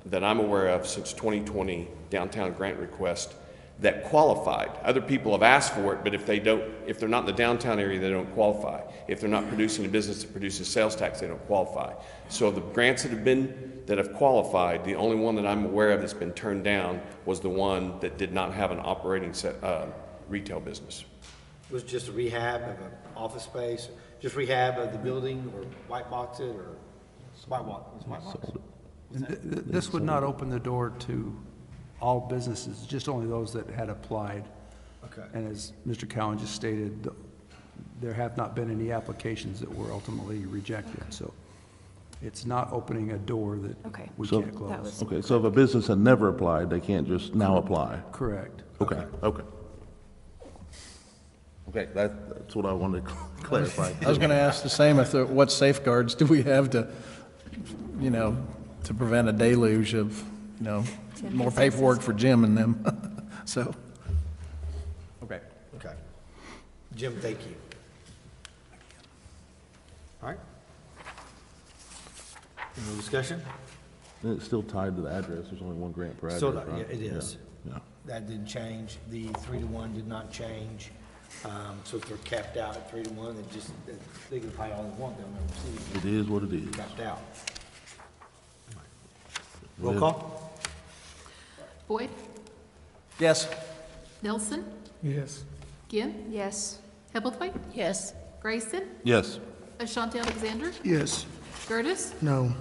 that I'm aware of since 2020 downtown grant request that qualified. Other people have asked for it, but if they're not in the downtown area, they don't qualify. If they're not producing a business that produces sales tax, they don't qualify. So the grants that have qualified, the only one that I'm aware of that's been turned down was the one that did not have an operating retail business. It was just a rehab of an office space, just rehab of the building, or white box it, or white box? This would not open the door to all businesses, just only those that had applied. Okay. And as Mr. Cowan just stated, there have not been any applications that were ultimately rejected. So it's not opening a door that we can't close. Okay, so if a business had never applied, they can't just now apply? Correct. Okay. Okay, that's what I wanted to clarify. I was going to ask the same, what safeguards do we have to, to prevent a deluge of, more paperwork for Jim and them, so. Okay. Jim, thank you. All right. Any more discussion? And it's still tied to the address, there's only one grant per address, Still, right? yeah, it is. Yeah. That didn't change. The 3-to-1 did not change. So if they're capped out at 3-to-1, they can pay all they want, they'll never receive it. It is what it is. Capped out. Roll call? Boyd? Yes. Nelson? Yes. Ginn? Yes. Hebblethwaite? Yes. Grayson? Yes. Ashanti Alexander? Yes. Curtis? No.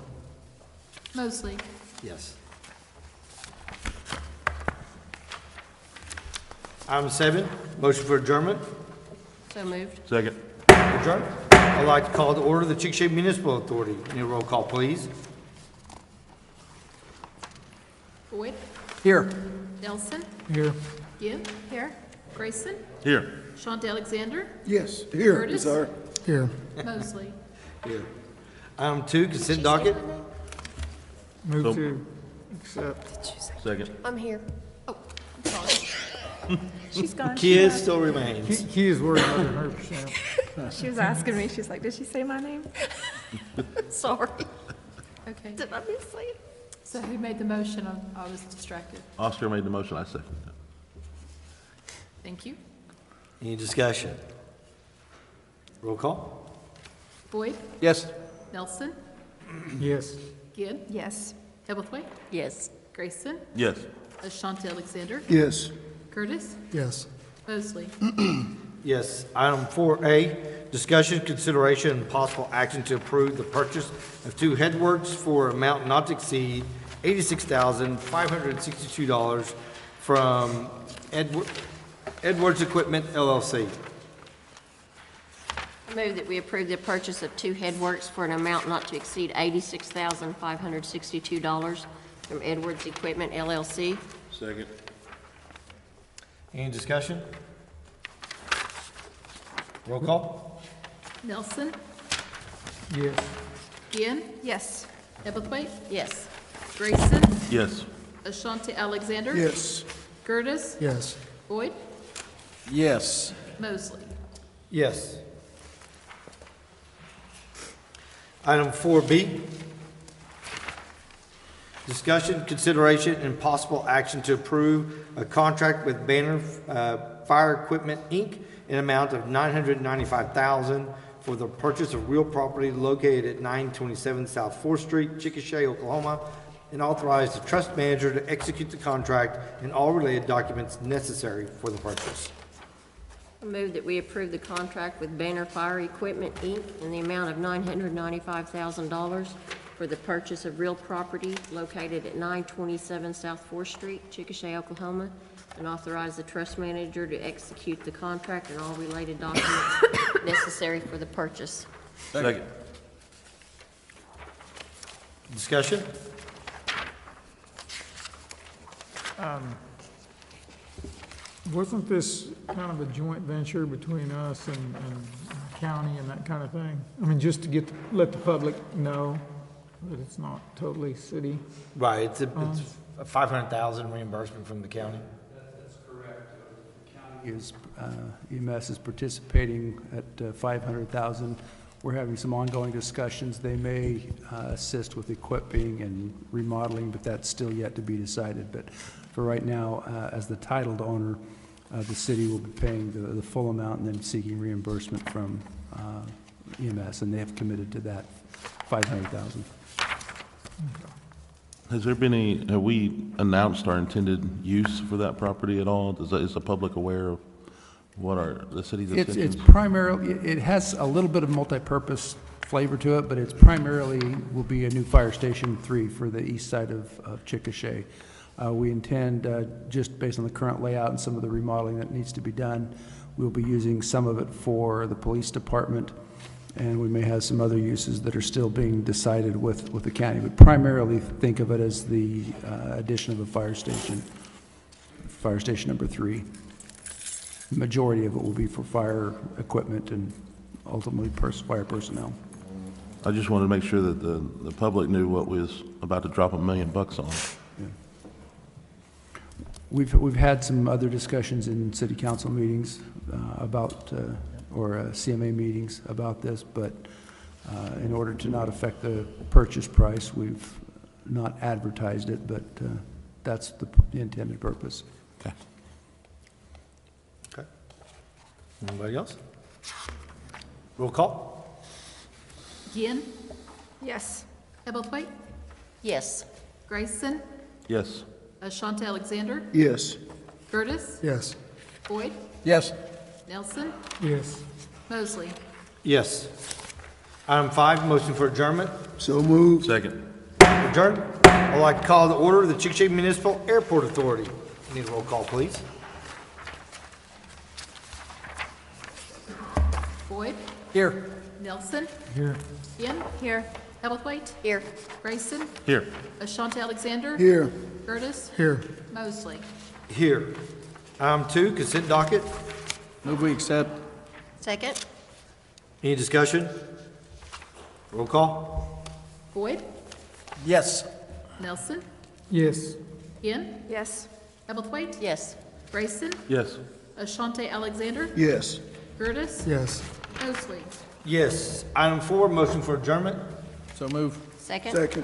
Mosley? Yes. Item 7, motion for adjournment. So moved. Second. Adjourn. I'd like to call to order the Chickasha Municipal Authority. Need a roll call, please. Boyd? Here. Nelson? Here. Ginn? Here. Grayson? Here. Ashanti Alexander? Yes, here, Curtis? sir. Here. Mosley? Here. Item 2, consent docket. Move to accept. Second. I'm here. Oh, I'm sorry. She's gone. Kid still remains. He is worth 100%. She was asking me, she's like, did she say my name? Sorry. Okay. Did I miss it? So who made the motion? I was distracted. Oscar made the motion, I second. Thank you. Any discussion? Roll call. Boyd? Yes. Nelson? Yes. Ginn? Yes. Hebblethwaite? Yes. Grayson? Yes. Ashanti Alexander? Yes. Curtis? Yes. Mosley? Yes. Item 4A, discussion, consideration, and possible action to approve the purchase of 2 headworks for amount not to exceed $86,562 from Edwards Equipment LLC. I move that we approve the purchase of 2 headworks for an amount not to exceed $86,562 from Edwards Equipment LLC. Second. Any discussion? Roll call. Nelson? Yes. Ginn? Yes. Hebblethwaite? Yes. Grayson? Yes. Ashanti Alexander? Yes. Curtis? Yes. Boyd? Yes. Mosley? Yes. Item 4B, discussion, consideration, and possible action to approve a contract with Banner Fire Equipment, Inc. in amount of $995,000 for the purchase of real property located at 927 South 4th Street, Chickasha, Oklahoma, and authorize the trust manager to execute the contract and all related documents necessary for the purchase. I move that we approve the contract with Banner Fire Equipment, Inc. in the amount of $995,000 for the purchase of real property located at 927 South 4th Street, Chickasha, Oklahoma, and authorize the trust manager to execute the contract and all related documents necessary for the purchase. Second. Discussion? Wasn't this kind of a joint venture between us and county and that kind of thing? I mean, just to let the public know that it's not totally city. Right, it's a $500,000 reimbursement from the county. That's correct. The county EMS is participating at 500,000. We're having some ongoing discussions. They may assist with equipping and remodeling, but that's still yet to be decided. But for right now, as the titled owner, the city will be paying the full amount and then seeking reimbursement from EMS, and they have committed to that $500,000. Has there been have we announced our intended use for that property at all? Is the public aware of what the city's intentions? It's primarily, it has a little bit of multi-purpose flavor to it, but it's primarily will be a new fire station 3 for the east side of Chickasha. We intend, just based on the current layout and some of the remodeling that needs to be done, we'll be using some of it for the police department, and we may have some other uses that are still being decided with the county. But primarily think of it as the addition of a fire station number 3. The majority of it will be for fire equipment and ultimately fire personnel. I just wanted to make sure that the public knew what was about to drop $1 million on. Yeah. We've had some other discussions in city council meetings about, or CMA meetings about this, but in order to not affect the purchase price, we've not advertised it, but that's the intended purpose. Okay. Okay. Anybody else? Roll call. Ginn, Yes. Ebelthwaite, Yes. Grayson, Yes. Ashante Alexander, Yes. Curtis, Yes. Boyd, Yes. Nelson, Yes. Mosley. Yes. Item 5, motion for adjournment. So moved. Second. Adjourned. I'd like to call to order the Chickasha Municipal Airport Authority. Need a roll call, please. Boyd, Here. Nelson, Here. Ginn, here, Ebelthwaite, Here. Grayson, Here. Ashante Alexander, Here. Curtis, Here. Mosley. Here. Item 2, consent docket. Move we accept. Second. Any discussion? Roll call. Boyd, Yes. Nelson, Yes. Ginn, Yes. Ebelthwaite, Yes. Grayson, Yes. Ashante Alexander, Yes. Curtis, Yes. Mosley. Yes. Item 4, motion for adjournment. So move. Second. Second.